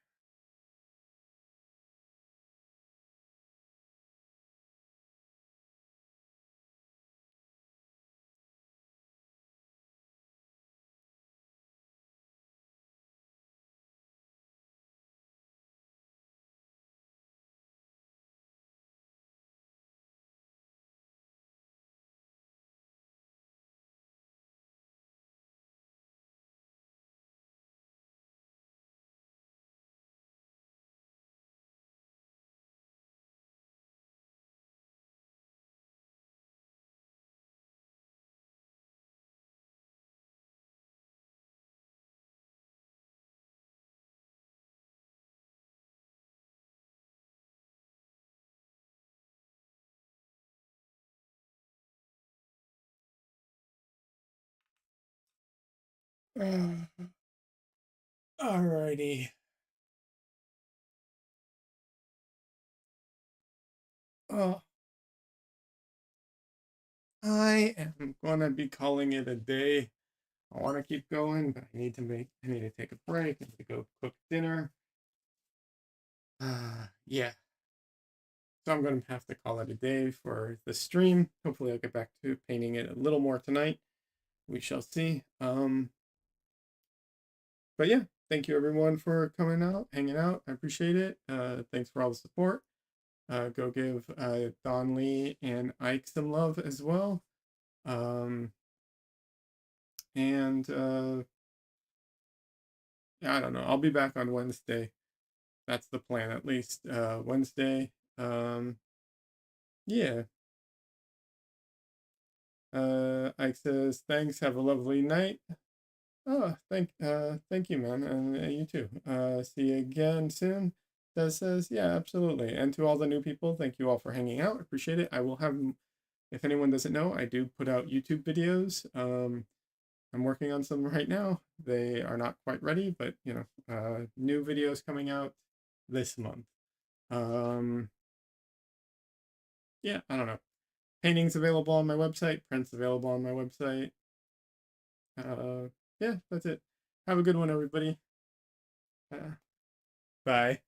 Alrighty. Oh, I am gonna be calling it a day. I want to keep going, but I need to take a break. I need to go cook dinner. Yeah. So I'm going to have to call it a day for the stream. Hopefully I'll get back to painting it a little more tonight. We shall see. But yeah, thank you everyone for coming out, hanging out. I appreciate it. Thanks for all the support. Go give Don Lee and Ike some love as well. Um, and yeah, I don't know. I'll be back on Wednesday. That's the plan, at least. Wednesday. Yeah. Ike says, thanks, have a lovely night. Oh, thank you, man, and you too. See you again soon. That says, yeah, absolutely. And to all the new people, thank you all for hanging out. Appreciate it. I will have, if anyone doesn't know, I do put out YouTube videos. I'm working on some right now. They are not quite ready, but new videos coming out this month. Um, yeah, I don't know. Paintings available on my website, prints available on my website. Yeah, that's it. Have a good one, everybody. Uh, bye.